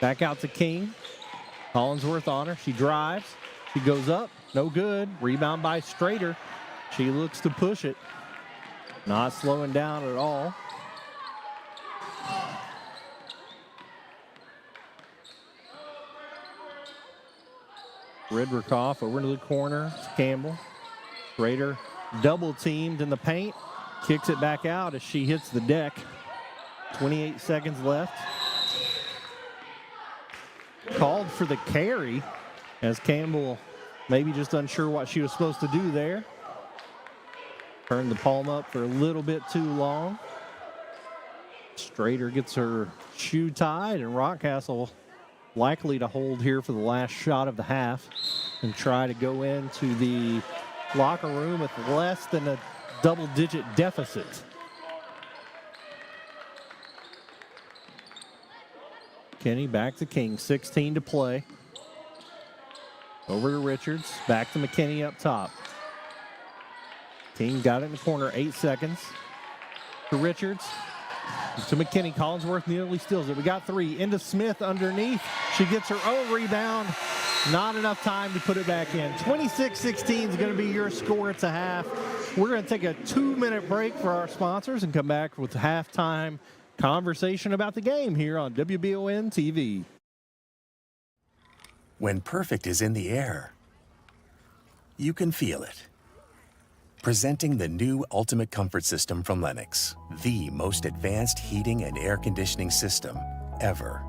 Back out to King. Collinsworth on her. She drives. She goes up. No good. Rebound by Strader. She looks to push it. Not slowing down at all. Ridrikoff over to the corner. It's Campbell. Strader double teamed in the paint. Kicks it back out as she hits the deck. 28 seconds left. Called for the carry as Campbell maybe just unsure what she was supposed to do there. Turned the palm up for a little bit too long. Strader gets her shoe tied, and Rockcastle likely to hold here for the last shot of the half and try to go into the locker room with less than a double-digit deficit. Kenny back to King, 16 to play. Over to Richards, back to McKinney up top. King got it in the corner, 8 seconds. To Richards, to McKinney. Collinsworth nearly steals it. We got 3, into Smith underneath. She gets her own rebound. Not enough time to put it back in. 26-16 is going to be your score. It's a half. We're going to take a 2-minute break for our sponsors and come back with halftime conversation about the game here on WBON TV. When perfect is in the air, you can feel it. Presenting the new Ultimate Comfort System from Lennox, the most advanced heating and air conditioning system ever.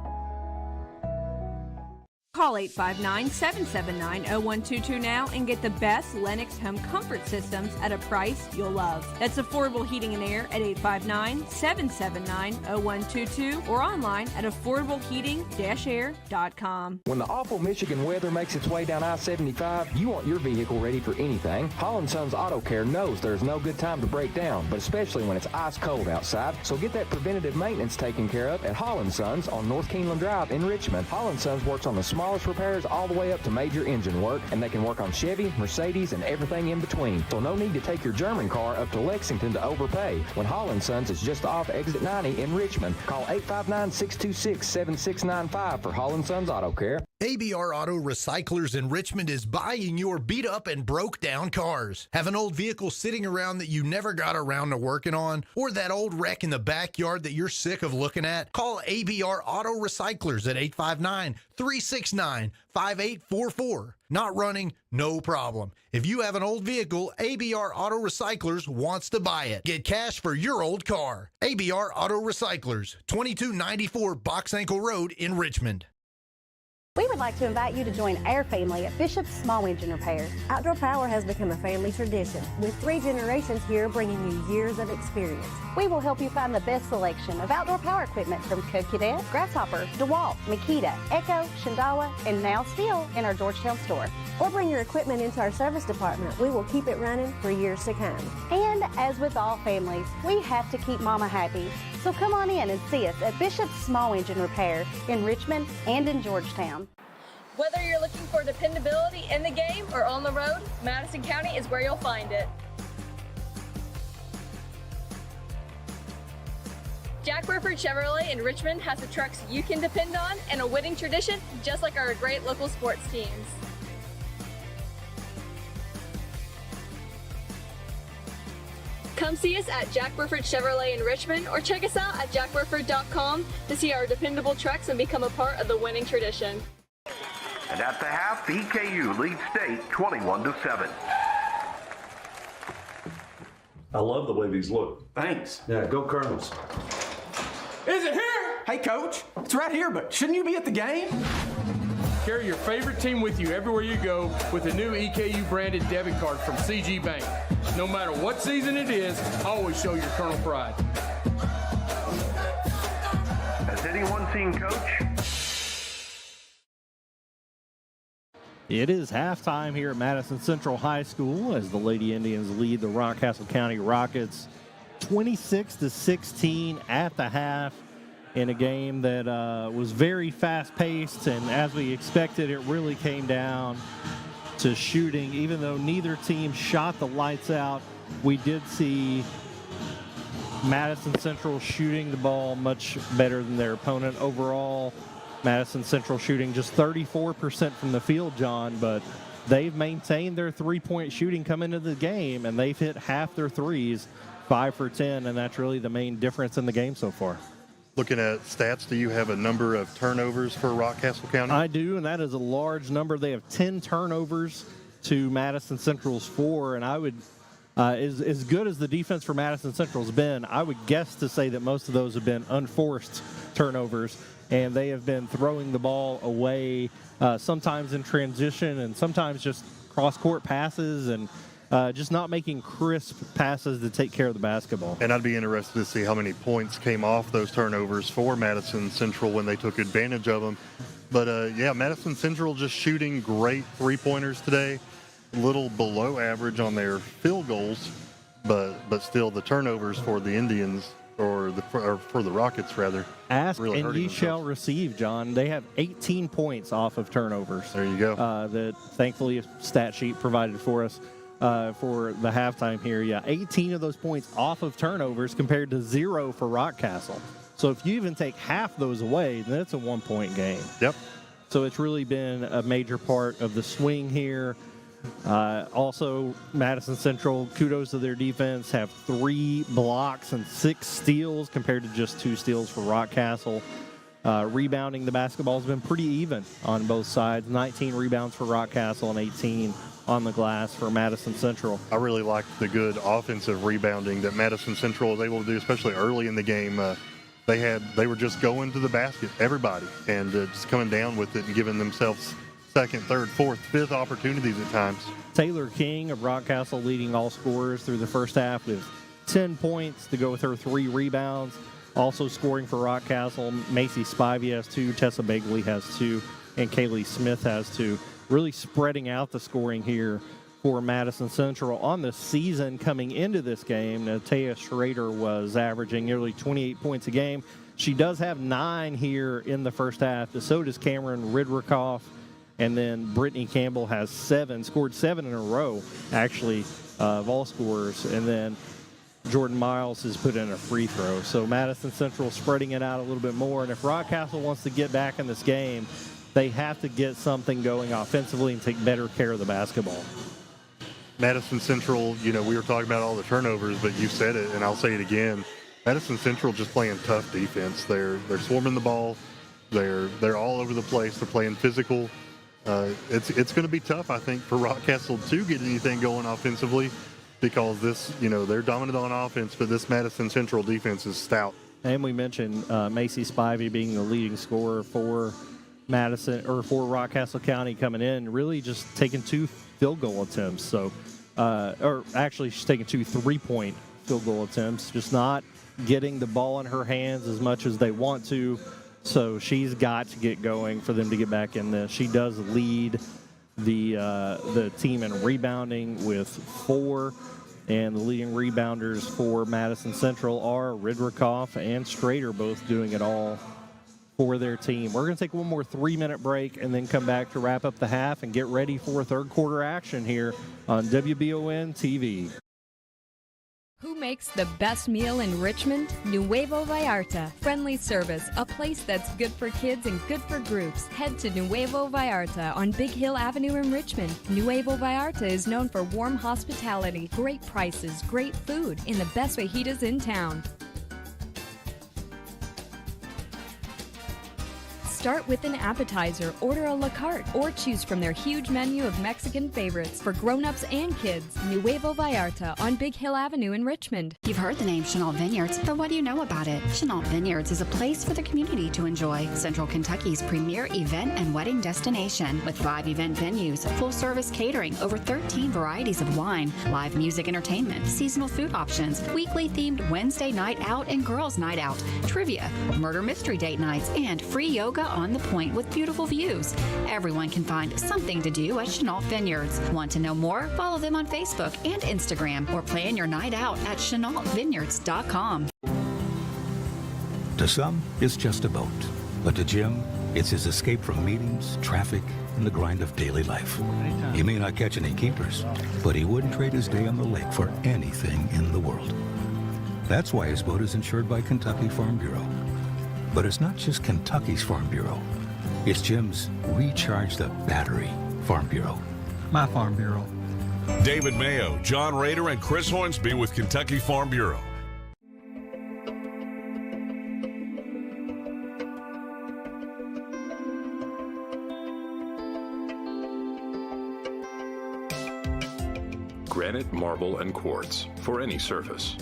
Call 859-779-0122 now and get the best Lennox home comfort systems at a price you'll love. That's affordable heating and air at 859-779-0122 or online at affordableheating-air.com. When the awful Michigan weather makes its way down I-75, you want your vehicle ready for anything. Holland Sons Auto Care knows there's no good time to break down, but especially when it's ice cold outside. So get that preventative maintenance taken care of at Holland Sons on North Keeneland Drive in Richmond. Holland Sons works on the smallest repairs all the way up to major engine work, and they can work on Chevy, Mercedes, and everything in between. So no need to take your German car up to Lexington to overpay when Holland Sons is just off exit 90 in Richmond. Call 859-626-7695 for Holland Sons Auto Care. ABR Auto Recyclers in Richmond is buying your beat up and broke down cars. Have an old vehicle sitting around that you never got around to working on, or that old wreck in the backyard that you're sick of looking at? Call ABR Auto Recyclers at 859-369-5844. Not running? No problem. If you have an old vehicle, ABR Auto Recyclers wants to buy it. Get cash for your old car. ABR Auto Recyclers, 2294 Box Ankle Road in Richmond. We would like to invite you to join our family at Bishop's Small Engine Repair. Outdoor Power has become a family tradition, with 3 generations here bringing you years of experience. We will help you find the best selection of outdoor power equipment from Co-Cadet, Grasshopper, DeWalt, Makita, Echo, Shindawa, and now Steel in our Georgetown store. Or bring your equipment into our service department. We will keep it running for years to come. And as with all families, we have to keep Mama happy. So come on in and see us at Bishop's Small Engine Repair in Richmond and in Georgetown. Whether you're looking for dependability in the game or on the road, Madison County is where you'll find it. Jack Burford Chevrolet in Richmond has the trucks you can depend on and a winning tradition just like our great local sports teams. Come see us at Jack Burford Chevrolet in Richmond or check us out at jackburford.com to see our dependable trucks and become a part of the winning tradition. And at the half, EKU leads state 21-7. I love the way these look. Thanks. Yeah, go Colonels. Is it here? Hey, Coach. It's right here, but shouldn't you be at the game? Carry your favorite team with you everywhere you go with a new EKU branded debit card from CG Bank. No matter what season it is, always show your Colonel pride. Has anyone seen Coach? It is halftime here at Madison Central High School as the Lady Indians lead the Rockcastle County Rockets 26-16 at the half in a game that was very fast-paced, and as we expected, it really came down to shooting. Even though neither team shot the lights out, we did see Madison Central shooting the ball much better than their opponent. Overall, Madison Central shooting just 34% from the field, John, but they've maintained their three-point shooting coming into the game, and they've hit half their threes, 5 for 10, and that's really the main difference in the game so far. Looking at stats, do you have a number of turnovers for Rockcastle County? I do, and that is a large number. They have 10 turnovers to Madison Central's 4, and I would, as good as the defense for Madison Central has been, I would guess to say that most of those have been unforced turnovers, and they have been throwing the ball away, sometimes in transition and sometimes just cross-court passes and just not making crisp passes to take care of the basketball. And I'd be interested to see how many points came off those turnovers for Madison Central when they took advantage of them. But, yeah, Madison Central just shooting great three-pointers today. A little below average on their field goals, but still the turnovers for the Indians, or for the Rockets, rather. Ask really and ye shall receive, John. They have 18 points off of turnovers. There you go. That thankfully a stat sheet provided for us for the halftime here. Yeah, 18 of those points off of turnovers compared to 0 for Rockcastle. So if you even take half those away, then it's a one-point game. Yep. So it's really been a major part of the swing here. Also, Madison Central, kudos to their defense, have 3 blocks and 6 steals compared to just 2 steals for Rockcastle. Rebounding, the basketball's been pretty even on both sides. 19 rebounds for Rockcastle and 18 on the glass for Madison Central. I really like the good offensive rebounding that Madison Central was able to do, especially early in the game. They were just going to the basket, everybody, and just coming down with it and giving themselves second, third, fourth, fifth opportunities at times. Taylor King of Rockcastle leading all scorers through the first half with 10 points to go with her 3 rebounds. Also scoring for Rockcastle, Macy Spivey has 2, Tessa Bagley has 2, and Kaylee Smith has 2. Really spreading out the scoring here for Madison Central. On the season coming into this game, Natea Schrader was averaging nearly 28 points a game. She does have 9 here in the first half. So does Cameron Ridrikoff. And then Brittany Campbell has 7, scored 7 in a row, actually, of all scorers. And then Jordan Miles has put in a free throw. So Madison Central spreading it out a little bit more. And if Rockcastle wants to get back in this game, they have to get something going offensively and take better care of the basketball. Madison Central, we were talking about all the turnovers, but you said it, and I'll say it again. Madison Central just playing tough defense. They're swarming the ball. They're all over the place. They're playing physical. It's going to be tough, I think, for Rockcastle to get anything going offensively, because they're dominant on offense, but this Madison Central defense is stout. And we mentioned Macy Spivey being the leading scorer for Madison, or for Rockcastle County coming in, really just taking 2 field goal attempts. So, or actually she's taking 2 3-point field goal attempts, just not getting the ball in her hands as much as they want to. So she's got to get going for them to get back in this. She does lead the team in rebounding with 4, and the leading rebounders for Madison Central are Ridrikoff and Strader, both doing it all for their team. We're going to take one more 3-minute break and then come back to wrap up the half and get ready for third quarter action here on WBON TV. Who makes the best meal in Richmond? Nuevo Vallarta. Friendly service, a place that's good for kids and good for groups. Head to Nuevo Vallarta on Big Hill Avenue in Richmond. Nuevo Vallarta is known for warm hospitality, great prices, great food, and the best fajitas in town. Start with an appetizer, order a la carte, or choose from their huge menu of Mexican favorites for grown-ups and kids. Nuevo Vallarta on Big Hill Avenue in Richmond. You've heard the name Chenault Vineyards, but what do you know about it? Chenault Vineyards is a place for the community to enjoy. Central Kentucky's premier event and wedding destination with 5 event venues, full-service catering, over 13 varieties of wine, live music entertainment, seasonal food options, weekly themed Wednesday night out and girls night out, trivia, murder mystery date nights, and free yoga on the point with beautiful views. Everyone can find something to do at Chenault Vineyards. Want to know more? Follow them on Facebook and Instagram, or plan your night out at chenaultvineyards.com. To some, it's just a boat. But to Jim, it's his escape from meetings, traffic, and the grind of daily life. He may not catch any keepers, but he wouldn't trade his day on the lake for anything in the world. That's why his boat is insured by Kentucky Farm Bureau. But it's not just Kentucky's Farm Bureau. It's Jim's Recharge the Battery Farm Bureau. My Farm Bureau. David Mayo, John Rader, and Chris Hornsby with Kentucky Farm Bureau. Granite, marble, and quartz for any surface.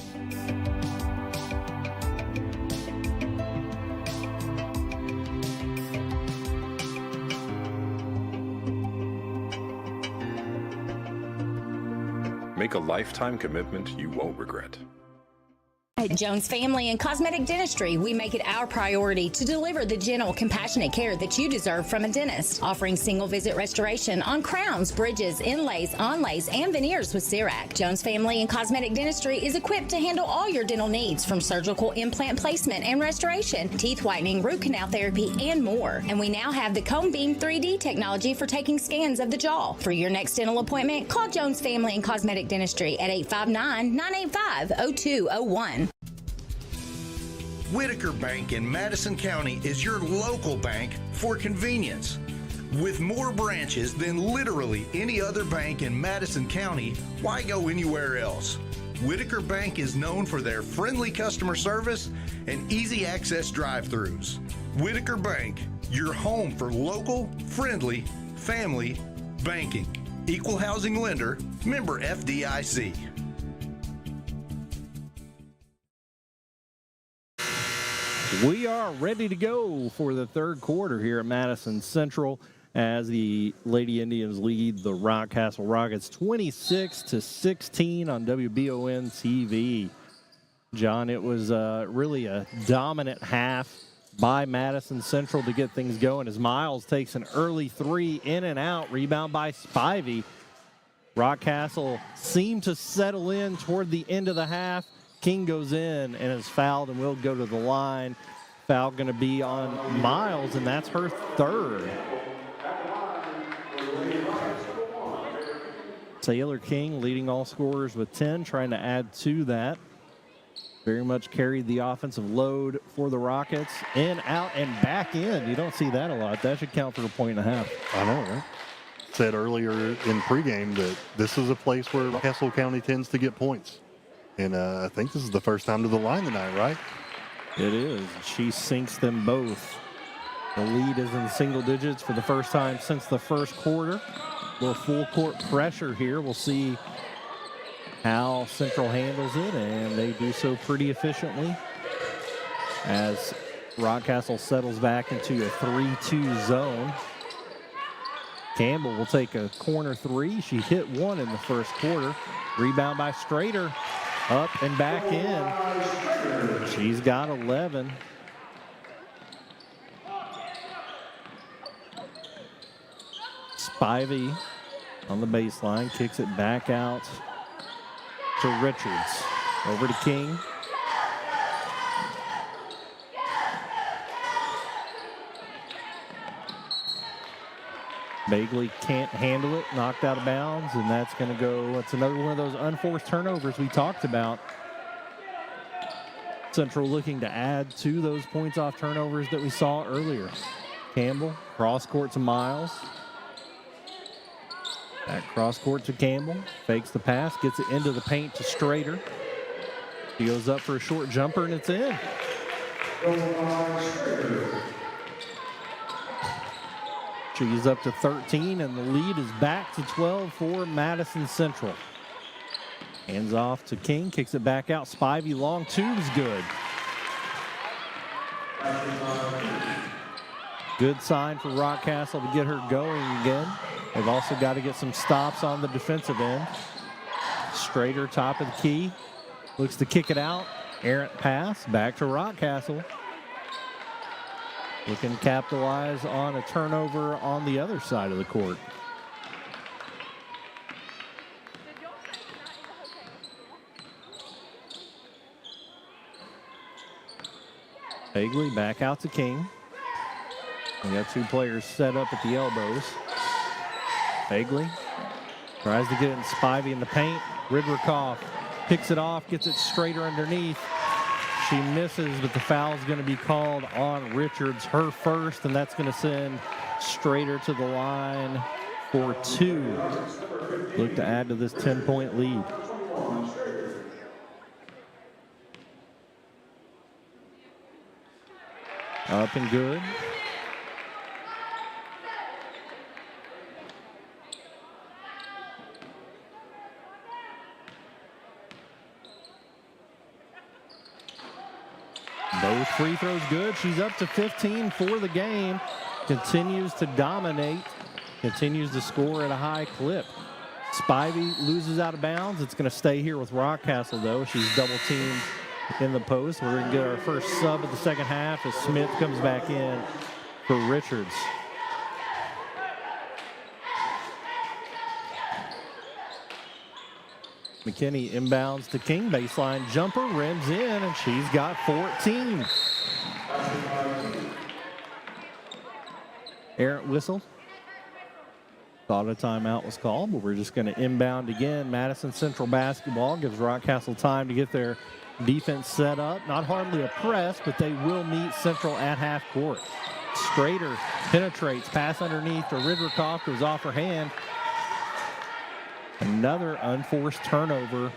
Make a lifetime commitment you won't regret. At Jones Family and Cosmetic Dentistry, we make it our priority to deliver the gentle, compassionate care that you deserve from a dentist. Offering single-visit restoration on crowns, bridges, inlays, onlays, and veneers with CERAC. Jones Family and Cosmetic Dentistry is equipped to handle all your dental needs, from surgical implant placement and restoration, teeth whitening, root canal therapy, and more. And we now have the Cone Beam 3D technology for taking scans of the jaw. For your next dental appointment, call Jones Family and Cosmetic Dentistry at 859-985-0201. Whitaker Bank in Madison County is your local bank for convenience. With more branches than literally any other bank in Madison County, why go anywhere else? Whitaker Bank is known for their friendly customer service and easy access drive-thrus. Whitaker Bank, your home for local, friendly, family banking. Equal housing lender, member FDIC. We are ready to go for the third quarter here at Madison Central as the Lady Indians lead the Rockcastle Rockets 26-16 on WBON TV. John, it was really a dominant half by Madison Central to get things going as Miles takes an early three in and out, rebound by Spivey. Rockcastle seemed to settle in toward the end of the half. King goes in and is fouled and will go to the line. Foul going to be on Miles, and that's her third. Taylor King leading all scorers with 10, trying to add to that. Very much carried the offensive load for the Rockets. In, out, and back in. You don't see that a lot. That should count for a point and a half. I know, right? Said earlier in pregame that this is a place where Castle County tends to get points. And I think this is the first time to the line tonight, right? It is. She sinks them both. The lead is in single digits for the first time since the first quarter. A little full court pressure here. We'll see how Central handles it, and they do so pretty efficiently as Rockcastle settles back into a 3-2 zone. Campbell will take a corner three. She hit one in the first quarter. Rebound by Strader. Up and back in. She's got 11. Spivey on the baseline, kicks it back out to Richards. Over to King. Bagley can't handle it, knocked out of bounds, and that's going to go, it's another one of those unforced turnovers we talked about. Central looking to add to those points off turnovers that we saw earlier. Campbell, cross court to Miles. Back cross court to Campbell, fakes the pass, gets it into the paint to Strader. He goes up for a short jumper, and it's in. She's up to 13, and the lead is back to 12 for Madison Central. Hands off to King, kicks it back out. Spivey, long two's good. Good sign for Rockcastle to get her going again. They've also got to get some stops on the defensive end. Strader, top of the key, looks to kick it out. Errant pass, back to Rockcastle. Looking to capitalize on a turnover on the other side of the court. Bagley back out to King. We got two players set up at the elbows. Bagley tries to get it in Spivey in the paint. Ridrikoff picks it off, gets it Strader underneath. She misses, but the foul is going to be called on Richards, her first, and that's going to send Strader to the line for two. Look to add to this 10-point lead. Up and good. Both free throws good. She's up to 15 for the game. Continues to dominate. Continues to score at a high clip. Spivey loses out of bounds. It's going to stay here with Rockcastle, though. She's double teamed in the post. We're going to get our first sub of the second half as Smith comes back in for Richards. McKinney inbounds to King, baseline jumper, rims in, and she's got 14. Errant whistle. Thought a timeout was called, but we're just going to inbound again. Madison Central basketball gives Rockcastle time to get their defense set up. Not hardly a press, but they will meet Central at half court. Strader penetrates, pass underneath to Ridderkoff, goes off her hand. Another unforced turnover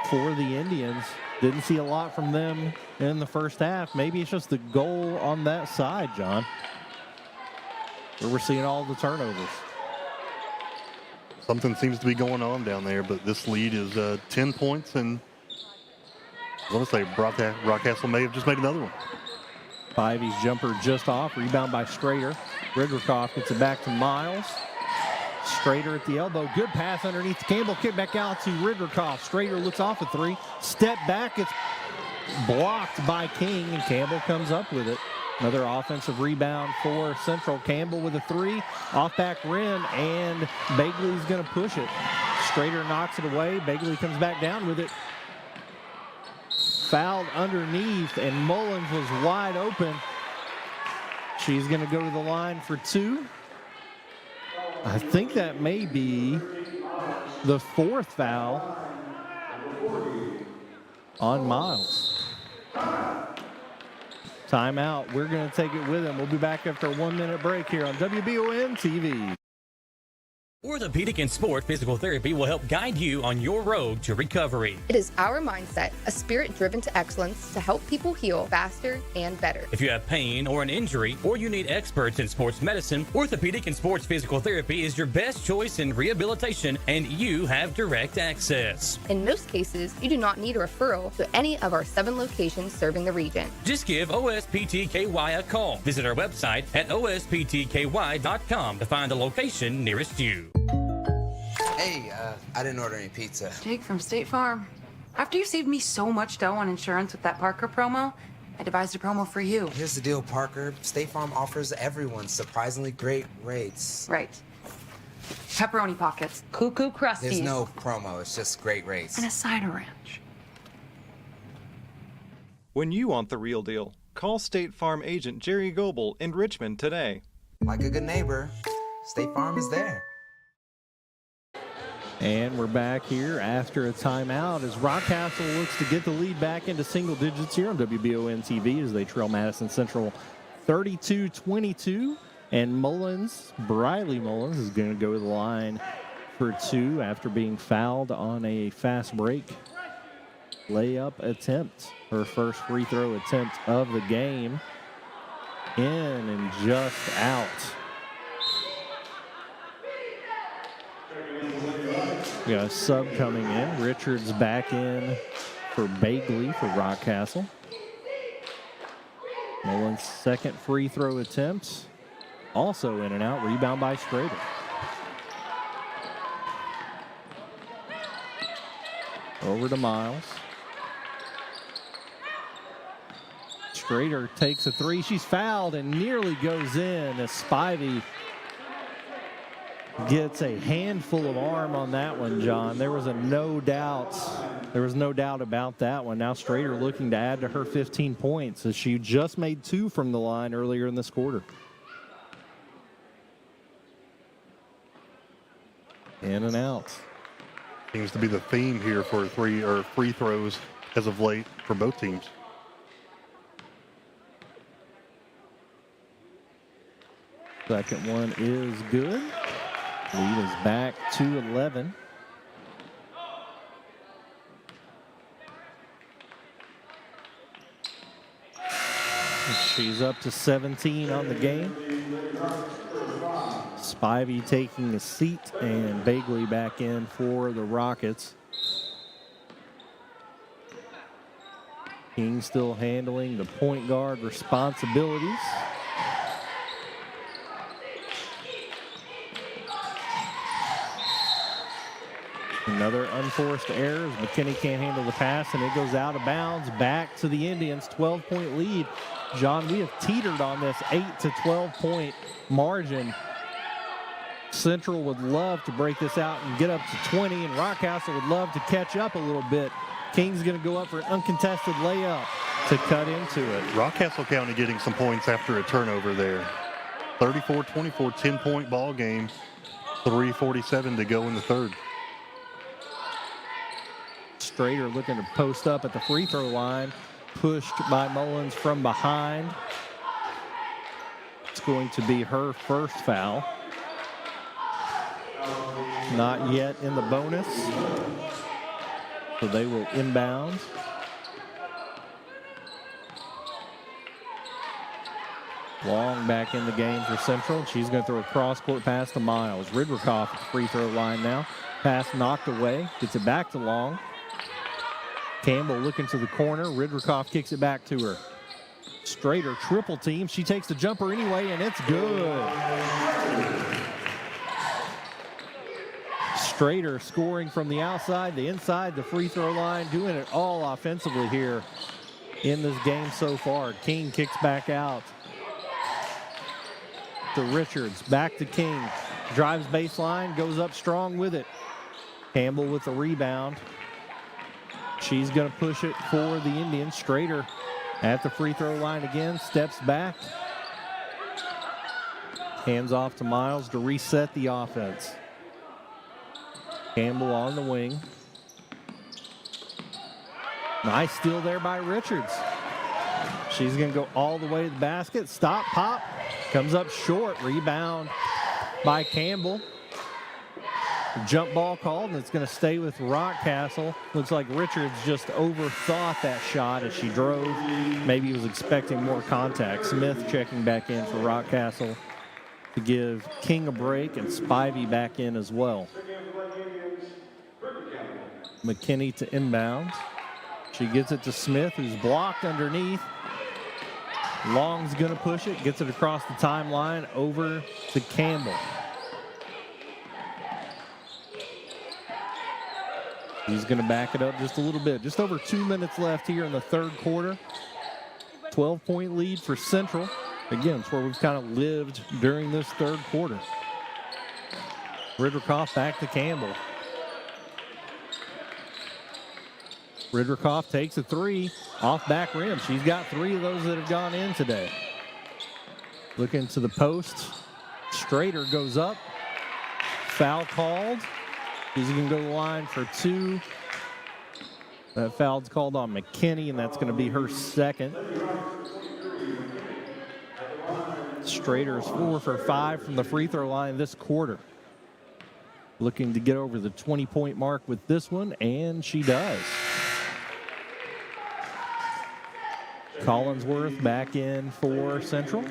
for the Indians. Didn't see a lot from them in the first half. Maybe it's just the goal on that side, John, where we're seeing all the turnovers. Something seems to be going on down there, but this lead is 10 points, and I want to say Rockcastle may have just made another one. Spivey's jumper just off. Rebound by Strader. Ridderkoff gets it back to Miles. Strader at the elbow. Good pass underneath Campbell. Kick back out to Ridderkoff. Strader looks off a three. Step back. It's blocked by King, and Campbell comes up with it. Another offensive rebound for Central. Campbell with a three. Off back rim, and Bagley's going to push it. Strader knocks it away. Bagley comes back down with it. Fouled underneath, and Mullins was wide open. She's going to go to the line for two. I think that may be the fourth foul on Miles. Timeout. We're going to take it with him. We'll be back after a 1 minute break here on WBON TV. Orthopedic and Sport Physical Therapy will help guide you on your road to recovery. It is our mindset, a spirit driven to excellence to help people heal faster and better. If you have pain or an injury, or you need experts in sports medicine, Orthopedic and Sports Physical Therapy is your best choice in rehabilitation, and you have direct access. In most cases, you do not need a referral to any of our 7 locations serving the region. Just give OSPTKY a call. Visit our website at osptky.com to find the location nearest you. Hey, I didn't order any pizza. Jake from State Farm. After you saved me so much dough on insurance with that Parker promo, I devised a promo for you. Here's the deal, Parker. State Farm offers everyone surprisingly great rates. Right. Pepperoni pockets, cuckoo crusties. There's no promo, it's just great rates. And a cider ranch. When you want the real deal, call State Farm agent Jerry Goebel in Richmond today. Like a good neighbor, State Farm is there. And we're back here after a timeout as Rockcastle looks to get the lead back into single digits here on WBON TV as they trail Madison Central 32-22. And Briley Mullins, is going to go to the line for two after being fouled on a fast break layup attempt. Her first free throw attempt of the game. In and just out. We got a sub coming in. Richards back in for Bagley for Rockcastle. Mullins' second free throw attempt. Also in and out. Rebound by Strader. Over to Miles. Strader takes a three. She's fouled and nearly goes in as Spivey gets a handful of arm on that one, John. There was no doubt about that one. Now Strader looking to add to her 15 points as she just made 2 from the line earlier in this quarter. In and out. Seems to be the theme here for free throws as of late for both teams. Second one is good. Lead is back to 11. She's up to 17 on the game. Spivey taking a seat and Bagley back in for the Rockets. King still handling the point guard responsibilities. Another unforced error as McKinney can't handle the pass, and it goes out of bounds back to the Indians. 12-point lead. John, we have teetered on this 8 to 12-point margin. Central would love to break this out and get up to 20, and Rockcastle would love to catch up a little bit. King's going to go up for an uncontested layup to cut into it. Rockcastle County getting some points after a turnover there. 34-24, 10-point ball game. 3:47 to go in the third. Strader looking to post up at the free throw line. Pushed by Mullins from behind. going to be her first foul. Not yet in the bonus. So they will inbound. Long back in the game for Central. She's going to throw a cross-court pass to Miles. Ridrikoff at the free throw line now. Pass knocked away. Gets it back to Long. Campbell looking to the corner. Ridrikoff kicks it back to her. Strader triple team. She takes the jumper anyway, and it's good. Strader scoring from the outside, the inside, the free throw line, doing it all offensively here in this game so far. King kicks back out to Richards, back to King. Drives baseline, goes up strong with it. Campbell with the rebound. She's going to push it for the Indians. Strader at the free throw line again, steps back. Hands off to Miles to reset the offense. Campbell on the wing. Nice steal there by Richards. She's going to go all the way to the basket. Stop, pop. Comes up short. Rebound by Campbell. Jump ball called, and it's going to stay with Rockcastle. Looks like Richards just overthought that shot as she drove. Maybe he was expecting more contact. Smith checking back in for Rockcastle to give King a break, and Spivey back in as well. McKinney to inbound. She gets it to Smith, who's blocked underneath. Long's going to push it, gets it across the timeline over to Campbell. He's going to back it up just a little bit. Just over 2 minutes left here in the third quarter. 12-point lead for Central. Again, it's where we've kind of lived during this third quarter. Ridrikoff back to Campbell. Ridrikoff takes a three off back rim. She's got 3 of those that have gone in today. Looking to the post. Strader goes up. Foul called. She's going to go to the line for 2. That foul's called on McKinney, and that's going to be her second. Strader is 4 for 5 from the free throw line this quarter. Looking to get over the 20-point mark with this one, and she does. Collinsworth back in for Central.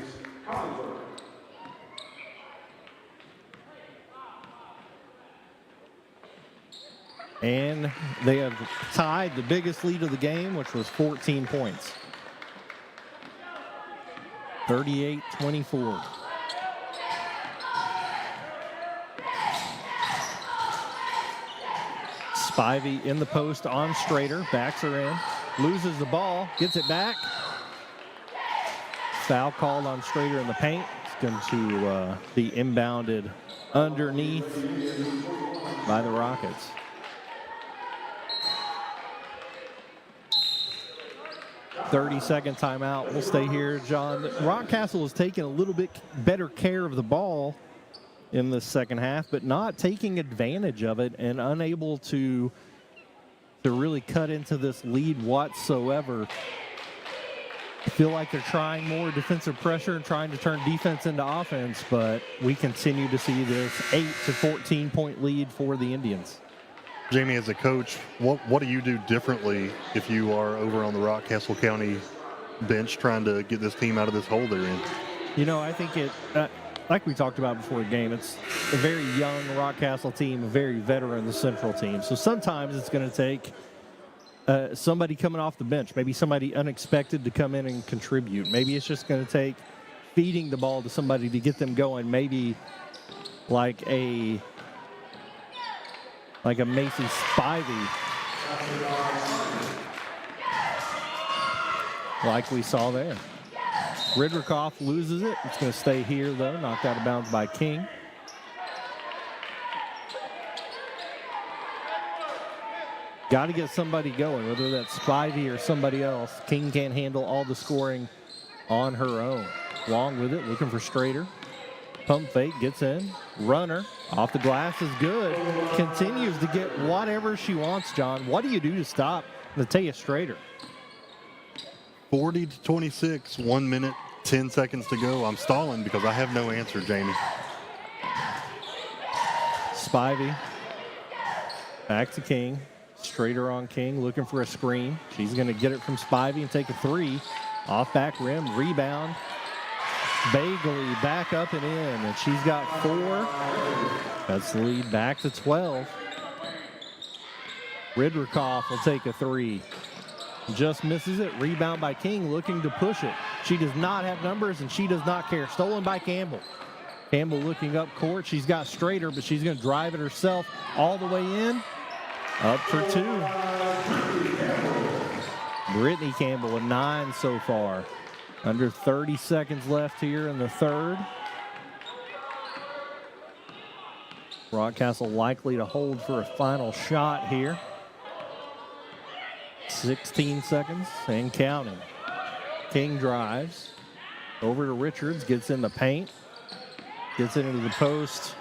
And they have tied the biggest lead of the game, which was 14 points. 38-24. Spivey in the post on Strader, backs her in, loses the ball, gets it back. Foul called on Strader in the paint. It's going to be inbounded underneath by the Rockets. 30-second timeout. We'll stay here, John. Rockcastle is taking a little bit better care of the ball in the second half, but not taking advantage of it and unable to really cut into this lead whatsoever. I feel like they're trying more defensive pressure and trying to turn defense into offense, but we continue to see this 8 to 14-point lead for the Indians. Jamie, as a coach, what do you do differently if you are over on the Rockcastle County bench trying to get this team out of this hole they're in? You know, I think it, like we talked about before the game, it's a very young Rockcastle team, a very veteran Central team. So sometimes it's going to take somebody coming off the bench, maybe somebody unexpected to come in and contribute. Maybe it's just going to take feeding the ball to somebody to get them going, maybe like a Macy Spivey, like we saw there. Ridrikoff loses it. It's going to stay here, though. Knocked out of bounds by King. Got to get somebody going, whether that's Spivey or somebody else. King can't handle all the scoring on her own. Long with it, looking for Strader. Pump fake, gets in. Runner, off the glass is good. Continues to get whatever she wants, John. What do you do to stop Natea Strader? 40-26, 1 minute, 10 seconds to go. I'm stalling because I have no answer, Jamie. Spivey back to King. Straighter on King, looking for a screen. She's going to get it from Spivey and take a three. Off back rim, rebound. Bagley back up and in, and she's got 4. That's the lead back to 12. Ridrikoff will take a 3. Just misses it. Rebound by King, looking to push it. She does not have numbers, and she does not care. Stolen by Campbell. Campbell looking up court. She's got Strader, but she's going to drive it herself all the way in. Up for 2. Brittany Campbell with 9 so far. Under 30 seconds left here in the third. Rockcastle likely to hold for a final shot here. 16 seconds and counting. King drives over to Richards, gets in the paint, gets it into the post.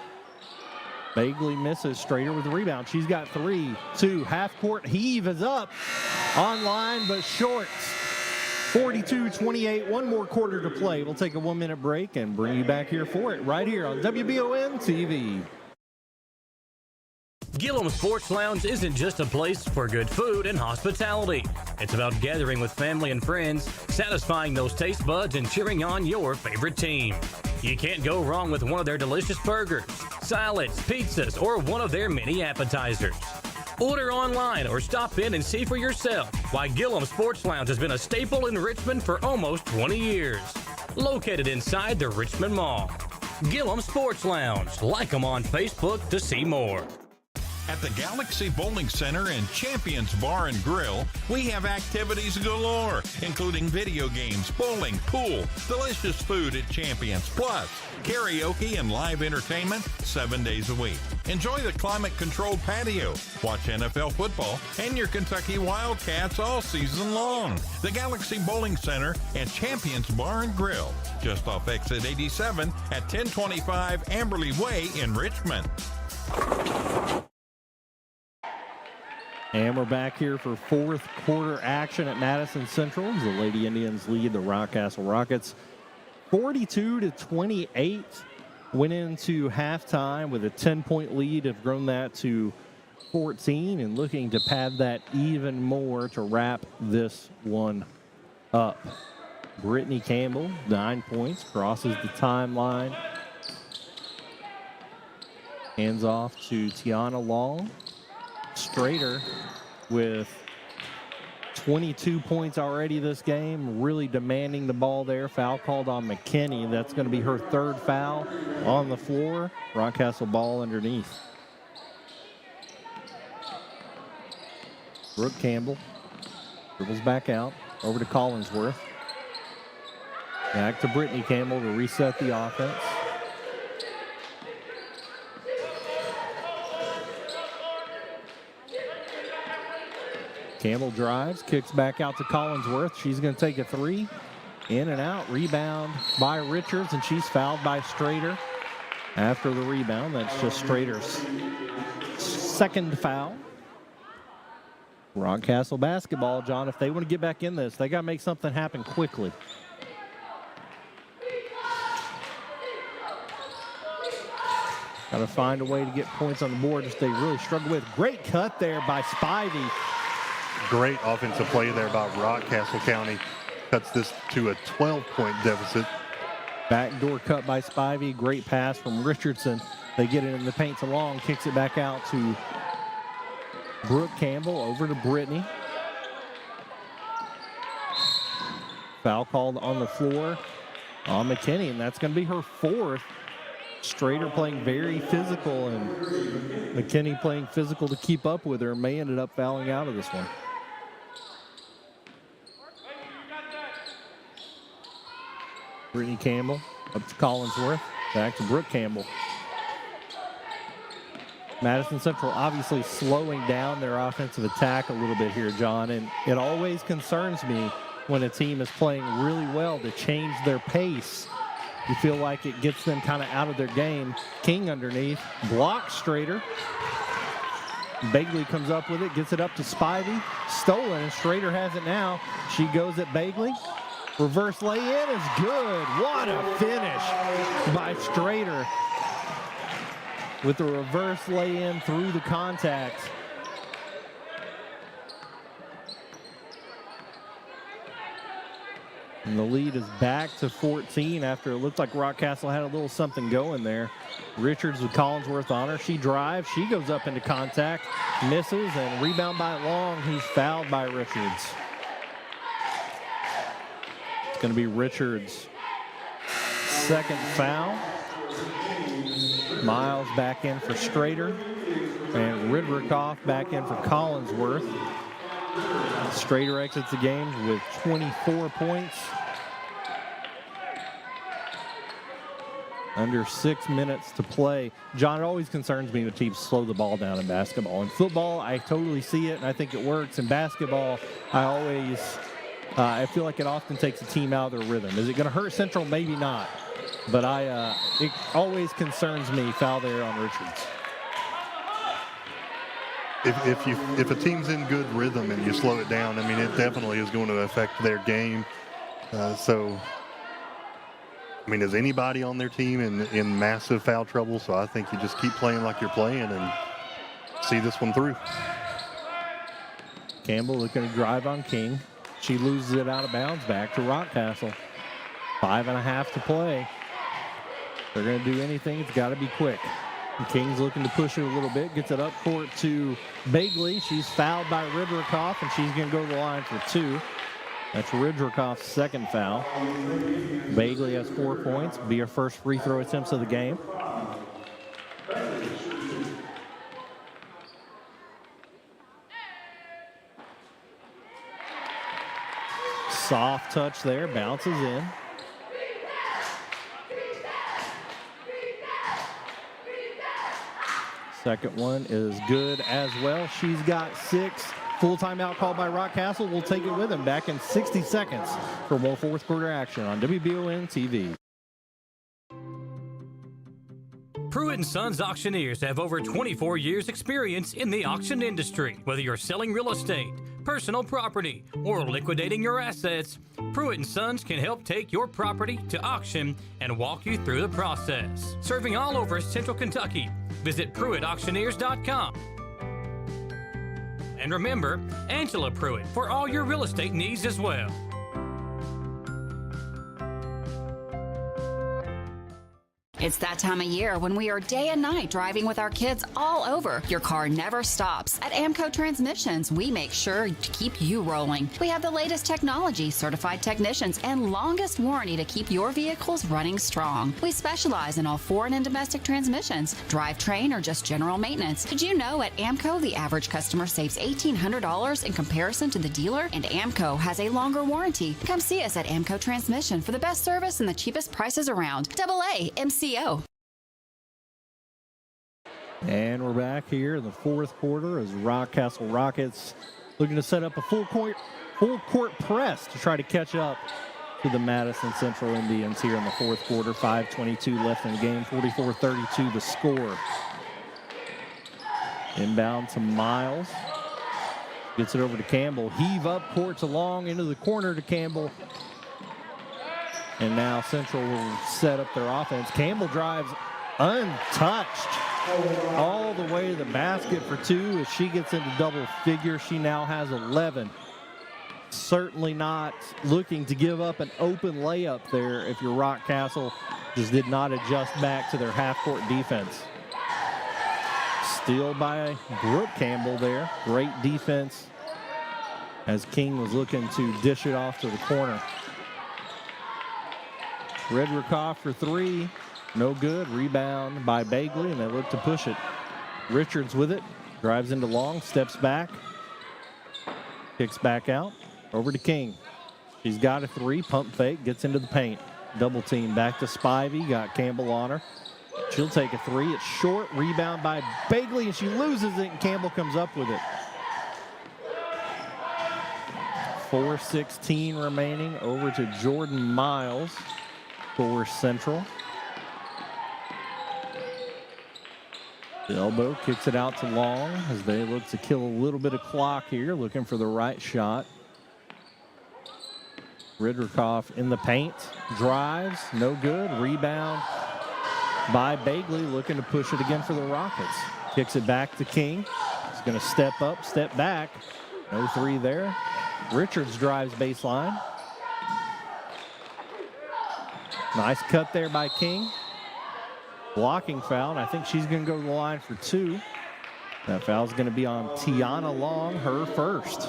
Bagley misses. Strader with the rebound. She's got 3, 2, half-court heave is up. Online, but short. 42-28, 1 more quarter to play. We'll take a 1-minute break and bring you back here for it right here on WBON TV. Gillum Sports Lounge isn't just a place for good food and hospitality. It's about gathering with family and friends, satisfying those taste buds, and cheering on your favorite team. You can't go wrong with one of their delicious burgers, salads, pizzas, or one of their many appetizers. Order online or stop in and see for yourself why Gillum Sports Lounge has been a staple in Richmond for almost 20 years. Located inside the Richmond Mall. Gillum Sports Lounge. Like them on Facebook to see more. At the Galaxy Bowling Center and Champions Bar and Grill, we have activities galore, including video games, bowling, pool, delicious food at Champions, plus karaoke and live entertainment 7 days a week. Enjoy the climate-controlled patio, watch NFL football, and your Kentucky Wildcats all season long. The Galaxy Bowling Center and Champions Bar and Grill, just off exit 87 at 1025 Amberley Way in Richmond. And we're back here for fourth quarter action at Madison Central. The Lady Indians lead the Rockcastle Rockets 42-28. Went into halftime with a 10-point lead. Have grown that to 14 and looking to pad that even more to wrap this one up. Brittany Campbell, 9 points, crosses the timeline. Hands off to Tiana Long. Strader with 22 points already this game, really demanding the ball there. Foul called on McKinney. That's going to be her 3rd foul on the floor. Rockcastle ball underneath. Brooke Campbell dribbles back out over to Collinsworth. Back to Brittany Campbell to reset the offense. Campbell drives, kicks back out to Collinsworth. She's going to take a 3. In and out. Rebound by Richards, and she's fouled by Strader. After the rebound, that's just Strader's 2nd foul. Rockcastle basketball, John, if they want to get back in this, they got to make something happen quickly. Got to find a way to get points on the board, which they really struggle with. Great cut there by Spivey. Great offensive play there by Rockcastle County. Cuts this to a 12-point deficit. Backdoor cut by Spivey. Great pass from Richardson. They get it in the paint to Long. Kicks it back out to Brooke Campbell. Over to Brittany. Foul called on the floor on McKinney, and that's going to be her 4th. Strader playing very physical, and McKinney playing physical to keep up with her. May ended up fouling out of this one. Brittany Campbell up to Collinsworth. Back to Brooke Campbell. Madison Central obviously slowing down their offensive attack a little bit here, John, and it always concerns me when a team is playing really well to change their pace. You feel like it gets them kind of out of their game. King underneath, blocks Strader. Bagley comes up with it, gets it up to Spivey. Stolen, and Strader has it now. She goes at Bagley. Reverse lay-in is good. What a finish by Strader with the reverse lay-in through the contact. And the lead is back to 14 after it looked like Rockcastle had a little something going there. Richards with Collinsworth on her. She drives. She goes up into contact, misses, and rebound by Long. He's fouled by Richards. It's going to be Richards' second foul. Miles back in for Strader. And Ridrikoff back in for Collinsworth. Strader exits the game with 24 points. Under 6 minutes to play. John, it always concerns me when teams slow the ball down in basketball. In football, I totally see it, and I think it works. In basketball, I feel like it often takes a team out of their rhythm. Is it going to hurt Central? Maybe not. But it always concerns me, foul there on Richards. If a team's in good rhythm and you slow it down, I mean, it definitely is going to affect their game. So, I mean, is anybody on their team in massive foul trouble? So I think you just keep playing like you're playing and see this one through. Campbell looking to drive on King. She loses it out of bounds back to Rockcastle. 5.5 to play. If they're going to do anything, it's got to be quick. And King's looking to push it a little bit. Gets it up court to Bagley. She's fouled by Ridrikoff, and she's going to go to the line for 2. That's Ridrikoff's second foul. Bagley has 4 points. Be her first free throw attempts of the game. Soft touch there, bounces in. Second one is good as well. She's got 6. Full timeout called by Rockcastle. We'll take it with him back in 60 seconds for more fourth quarter action on WBON TV. Pruitt & Sons Auctioneers have over 24 years experience in the auction industry. Whether you're selling real estate, personal property, or liquidating your assets, Pruitt & Sons can help take your property to auction and walk you through the process. Serving all over Central Kentucky, visit PruittAuctioneers.com. And remember, Angela Pruitt for all your real estate needs as well. It's that time of year when we are day and night driving with our kids all over. Your car never stops. At Amco Transmissions, we make sure to keep you rolling. We have the latest technology, certified technicians, and longest warranty to keep your vehicles running strong. We specialize in all foreign and domestic transmissions, drivetrain, or just general maintenance. Did you know at Amco, the average customer saves $1,800 in comparison to the dealer? And Amco has a longer warranty. Come see us at Amco Transmission for the best service and the cheapest prices around. AA MCO. And we're back here in the fourth quarter as Rockcastle Rockets looking to set up a full court press to try to catch up to the Madison Central Indians here in the fourth quarter. 5:22 left in the game, 44-32 the score. Inbound to Miles. Gets it over to Campbell. Heave up court to Long, into the corner to Campbell. And now Central will set up their offense. Campbell drives untouched all the way to the basket for 2 as she gets into double figures. She now has 11. Certainly not looking to give up an open layup there if you're Rockcastle. Just did not adjust back to their half-court defense. Steal by Brooke Campbell there. Great defense as King was looking to dish it off to the corner. Ridrikoff for 3. No good. Rebound by Bagley, and they look to push it. Richards with it. Drives into Long. Steps back. Kicks back out. Over to King. She's got a 3. Pump fake. Gets into the paint. Double team. Back to Spivey. Got Campbell on her. She'll take a 3. It's short. Rebound by Bagley, and she loses it, and Campbell comes up with it. 4:16 remaining. Over to Jordan Miles for Central. The elbow kicks it out to Long as they look to kill a little bit of clock here, looking for the right shot. Ridrikoff in the paint, drives, no good. Rebound by Bagley, looking to push it again for the Rockets. Kicks it back to King. He's going to step up, step back. No three there. Richards drives baseline. Nice cut there by King. Blocking foul, and I think she's going to go to the line for 2. That foul's going to be on Tiana Long, her first.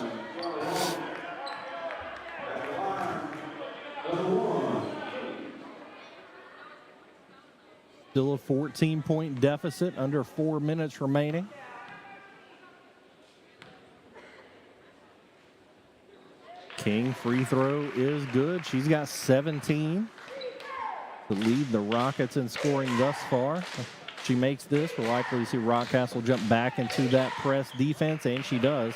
Still a 14-point deficit, under 4 minutes remaining. King free throw is good. She's got 17 to lead the Rockets in scoring thus far. If she makes this, we'll likely see Rockcastle jump back into that press defense, and she does.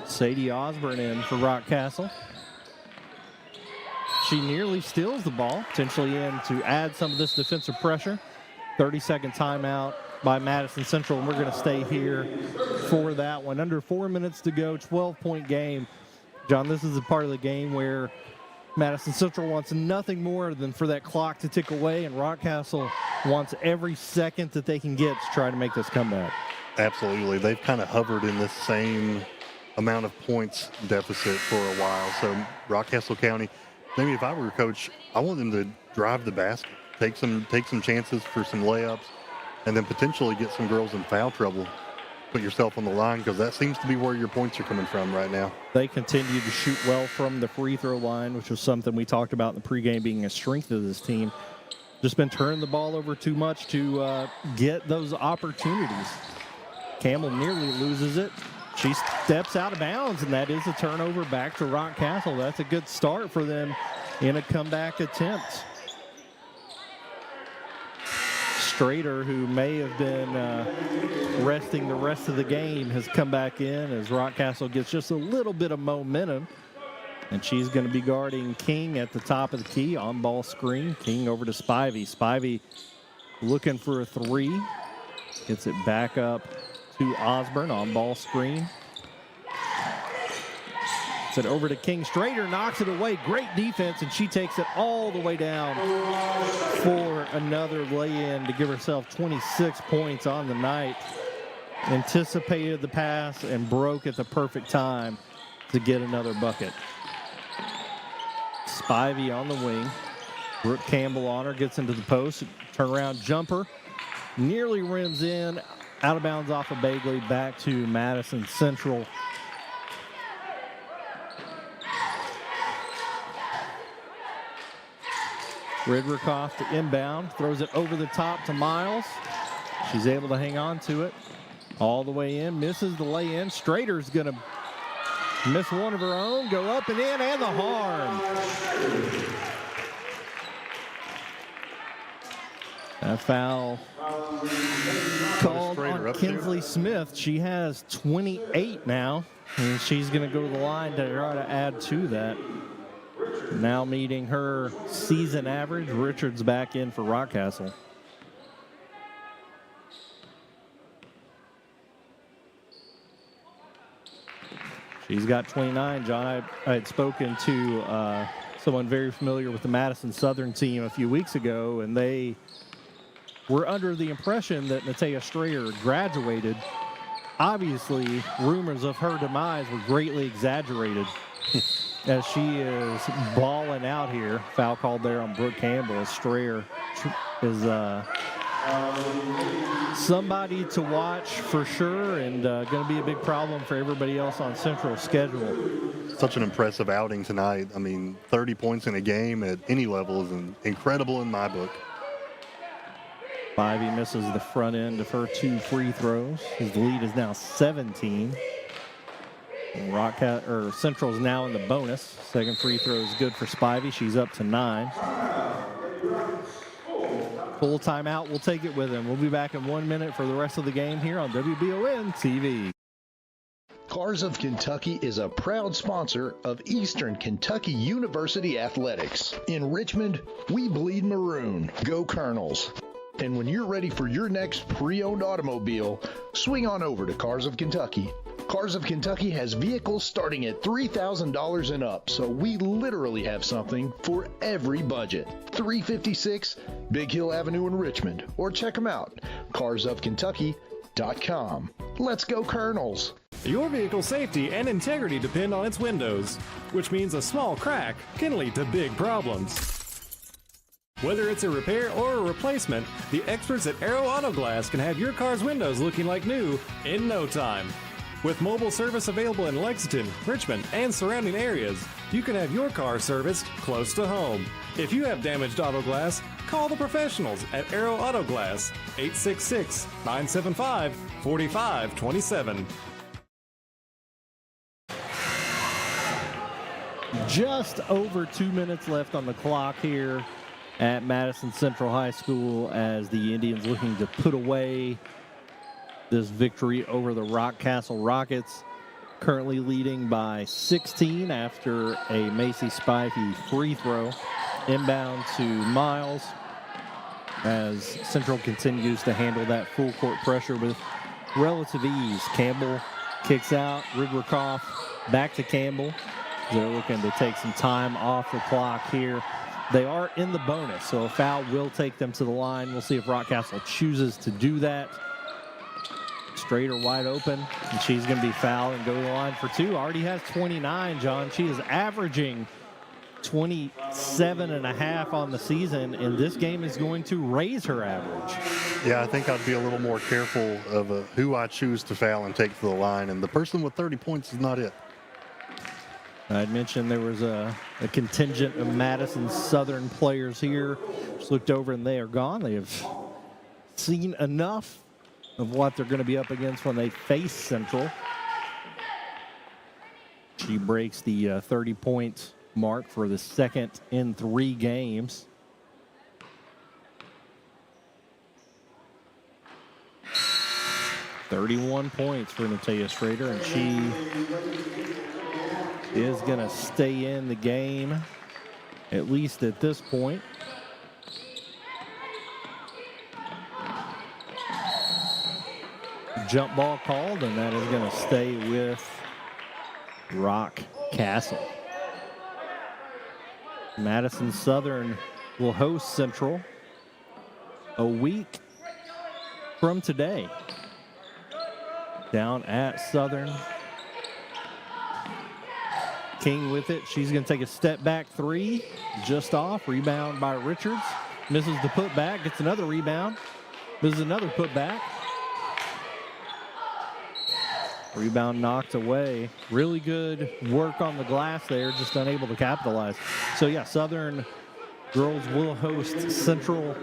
Sadie Osborne in for Rockcastle. She nearly steals the ball, potentially in to add some of this defensive pressure. 30-second timeout by Madison Central, and we're going to stay here for that one. Under 4 minutes to go, 12-point game. John, this is a part of the game where Madison Central wants nothing more than for that clock to tick away, and Rockcastle wants every second that they can get to try to make this comeback. Absolutely. They've kind of hovered in this same amount of points deficit for a while. So Rockcastle County, maybe if I were a coach, I want them to drive the basket, take some chances for some layups, and then potentially get some girls in foul trouble. Put yourself on the line, because that seems to be where your points are coming from right now. They continue to shoot well from the free throw line, which was something we talked about in the pregame being a strength of this team. Just been turning the ball over too much to get those opportunities. Campbell nearly loses it. She steps out of bounds, and that is a turnover back to Rockcastle. That's a good start for them in a comeback attempt. Strader, who may have been resting the rest of the game, has come back in as Rockcastle gets just a little bit of momentum. And she's going to be guarding King at the top of the key. On-ball screen. King over to Spivey. Spivey looking for a three. Gets it back up to Osborne. On-ball screen. It's it over to King. Strader knocks it away. Great defense, and she takes it all the way down for another lay-in to give herself 26 points on the night. Anticipated the pass and broke at the perfect time to get another bucket. Spivey on the wing. Brooke Campbell on her, gets into the post. Turnaround jumper. Nearly rims in. Out of bounds off of Bagley. Back to Madison Central. Ridrikoff to inbound. Throws it over the top to Miles. She's able to hang on to it. All the way in. Misses the lay-in. Strader's going to miss one of her own. Go up and in, and the harm. That foul called on Kinsley Smith. She has 28 now, and she's going to go to the line to try to add to that. Now meeting her season average. Richards back in for Rockcastle. She's got 29. John, I had spoken to someone very familiar with the Madison Southern team a few weeks ago, and they were under the impression that Natea Strayer graduated. Obviously, rumors of her demise were greatly exaggerated as she is balling out here. Foul called there on Brooke Campbell. Strayer is somebody to watch for sure, and going to be a big problem for everybody else on Central's schedule. Such an impressive outing tonight. I mean, 30 points in a game at any level is incredible in my book. Spivey misses the front end of her 2 free throws. His lead is now 17. And Central's now in the bonus. Second free throw is good for Spivey. She's up to 9. Full timeout. We'll take it with him. We'll be back in 1 minute for the rest of the game here on WBON TV. Cars of Kentucky is a proud sponsor of Eastern Kentucky University Athletics. In Richmond, we bleed maroon. Go Colonels. And when you're ready for your next pre-owned automobile, swing on over to Cars of Kentucky. Cars of Kentucky has vehicles starting at $3,000 and up, so we literally have something for every budget. 356 Big Hill Avenue in Richmond, or check them out, carsofkentucky.com. Let's go Colonels! Your vehicle's safety and integrity depend on its windows, which means a small crack can lead to big problems. Whether it's a repair or a replacement, the experts at Aero Auto Glass can have your car's windows looking like new in no time. With mobile service available in Lexington, Richmond, and surrounding areas, you can have your car serviced close to home. If you have damaged auto glass, call the professionals at Aero Auto Glass, 866-975-4527. Just over 2 minutes left on the clock here at Madison Central High School as the Indians looking to put away this victory over the Rockcastle Rockets, currently leading by 16 after a Macy Spivey free throw. Inbound to Miles as Central continues to handle that full court pressure with relative ease. Campbell kicks out. Rudrikoff back to Campbell. They're looking to take some time off the clock here. They are in the bonus, so a foul will take them to the line. We'll see if Rockcastle chooses to do that. Strader wide open, and she's going to be fouled and go to the line for two. Already has 29, John. She is averaging 27.5 on the season, and this game is going to raise her average. Yeah, I think I'd be a little more careful of who I choose to foul and take to the line, and the person with 30 points is not it. I'd mentioned there was a contingent of Madison Southern players here. Just looked over and they are gone. They have seen enough of what they're going to be up against when they face Central. She breaks the 30-point mark for the second in 3 games. "31 points for Natia Strader, and she is going to stay in the game, at least at this point. Jump ball called, and that is going to stay with Rockcastle. Madison Southern will host Central a week from today down at Southern. King with it. She's going to take a step back three, just off. Rebound by Richards. Misses the putback, gets another rebound. Misses another putback. Rebound knocked away. Really good work on the glass there, just unable to capitalize. So, yeah, Southern girls will host Central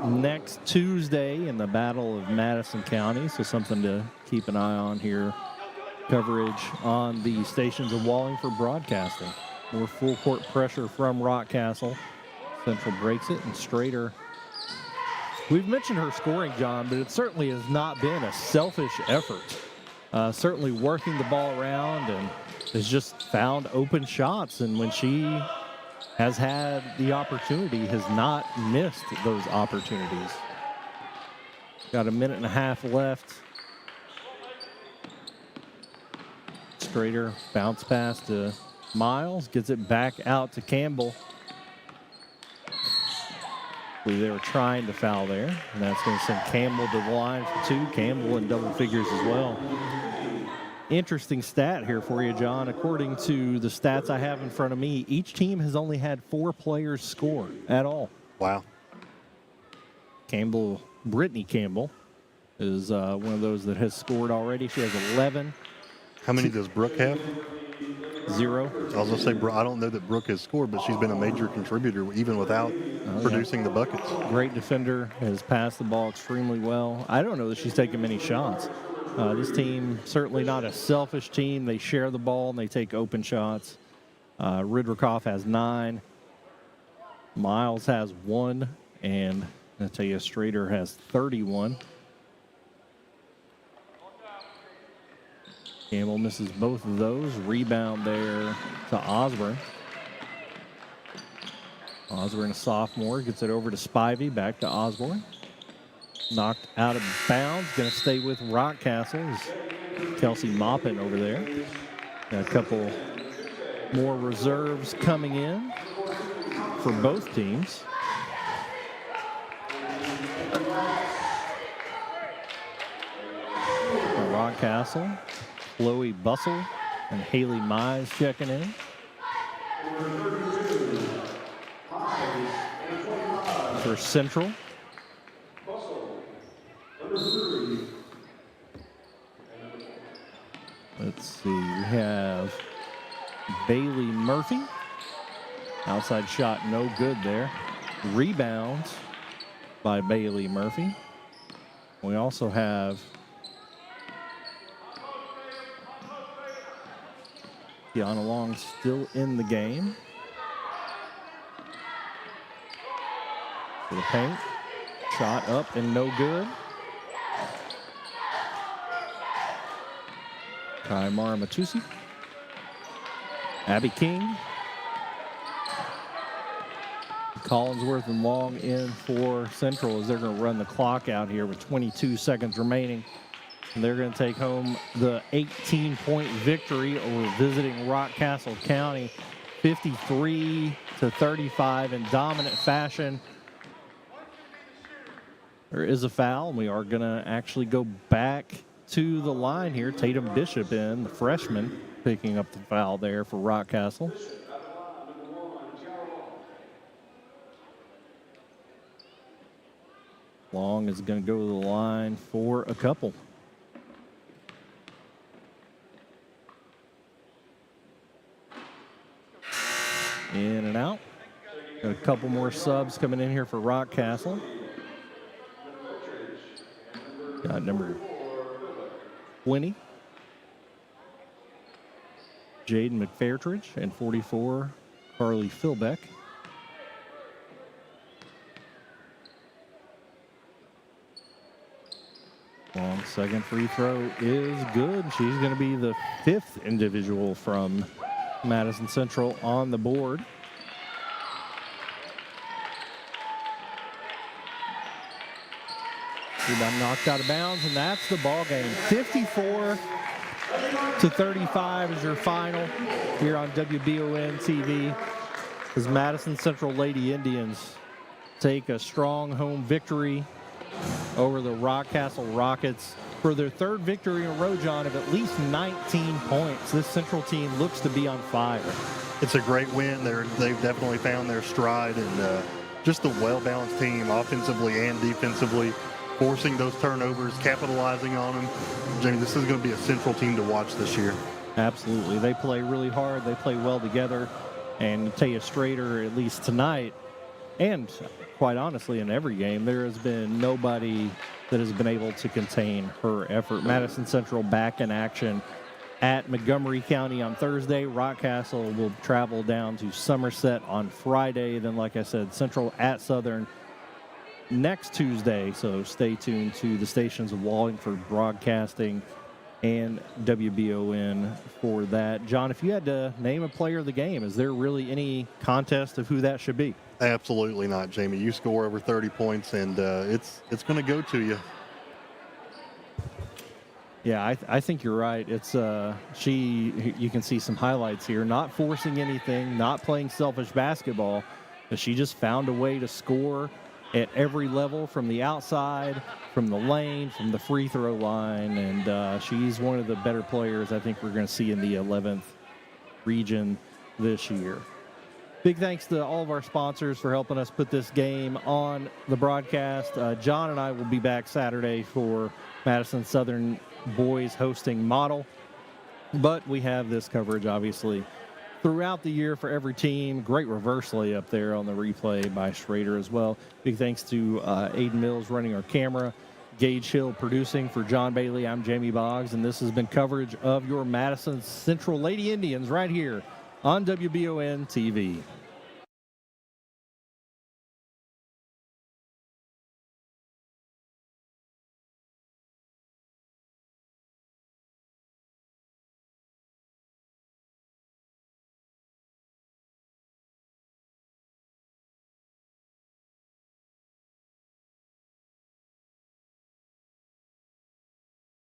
next Tuesday in the Battle of Madison County. So something to keep an eye on here. Coverage on the stations of Wallingford Broadcasting. More full court pressure from Rockcastle. Central breaks it, and Strader. We've mentioned her scoring, John, but it certainly has not been a selfish effort. Certainly working the ball around and has just found open shots. And when she has had the opportunity, has not missed those opportunities. Got a minute and a half left. Strader bounce pass to Miles, gets it back out to Campbell. They were trying to foul there, and that's going to send Campbell to the line for two. Campbell in double figures as well. Interesting stat here for you, John. According to the stats I have in front of me, each team has only had 4 players score at all. Wow. Brittany Campbell is one of those that has scored already. She has 11. How many does Brooke have? 0. I was going to say, I don't know that Brooke has scored, but she's been a major contributor even without producing the buckets. Great defender, has passed the ball extremely well. I don't know that she's taken many shots. This team, certainly not a selfish team. They share the ball and they take open shots. Rudrikoff has 9. Miles has 1. And Natia Strader has 31. Campbell misses both of those. Rebound there to Osborne. Osborne, a sophomore, gets it over to Spivey. Back to Osborne. Knocked out of bounds. Going to stay with Rockcastle. Kelsey Moppin over there. Got a couple more reserves coming in for both teams. Rockcastle, Chloe Bussell and Haley Mize checking in. For Central, let's see, we have Bailey Murphy. Outside shot, no good there. Rebounds by Bailey Murphy. We also have Tiana Long still in the game. For the paint. Shot up and no good. Kaimara Matusi. Abby King. Collinsworth and Long in for Central as they're going to run the clock out here with 22 seconds remaining. And they're going to take home the 18-point victory over visiting Rockcastle County, 53-35 in dominant fashion. There is a foul, and we are going to actually go back to the line here. Tatum Bishop in, the freshman, picking up the foul there for Rockcastle. Long is going to go to the line for a couple. In and out. Got a couple more subs coming in here for Rockcastle. Got number 20, Jaden McFairtridge, and 44, Carly Philbeck. Long second free throw is good. She's going to be the 5th individual from Madison Central on the board. Rebound knocked out of bounds, and that's the ball game. 54-35 is your final here on WBON TV as Madison Central Lady Indians take a strong home victory over the Rockcastle Rockets for their 3rd victory in a row, John, of at least 19 points. This Central team looks to be on fire. It's a great win. They've definitely found their stride, and just a well-balanced team offensively and defensively, forcing those turnovers, capitalizing on them. Jamie, this is going to be a Central team to watch this year. Absolutely. They play really hard. They play well together. And Taya Strader, at least tonight, and quite honestly in every game, there has been nobody that has been able to contain her effort. Madison Central back in action at Montgomery County on Thursday. Rockcastle will travel down to Somerset on Friday. Then, like I said, Central at Southern next Tuesday. So stay tuned to the stations of Wallingford Broadcasting and WBON for that. John, if you had to name a player of the game, is there really any contest of who that should be? Absolutely not, Jamie. You score over 30 points, and it's going to go to you. Yeah, I think you're right. It's you can see some highlights here. Not forcing anything, not playing selfish basketball, but she just found a way to score at every level, from the outside, from the lane, from the free throw line, and she's one of the better players I think we're going to see in the 11th region this year. Big thanks to all of our sponsors for helping us put this game on the broadcast. John and I will be back Saturday for Madison Southern boys hosting Model, but we have this coverage obviously throughout the year for every team. Great reverse lay up there on the replay by Schrader as well. Big thanks to Aiden Mills running our camera, Gage Hill producing. For John Bailey, I'm Jamie Boggs, and this has been coverage of your Madison Central Lady Indians right here on WBON TV.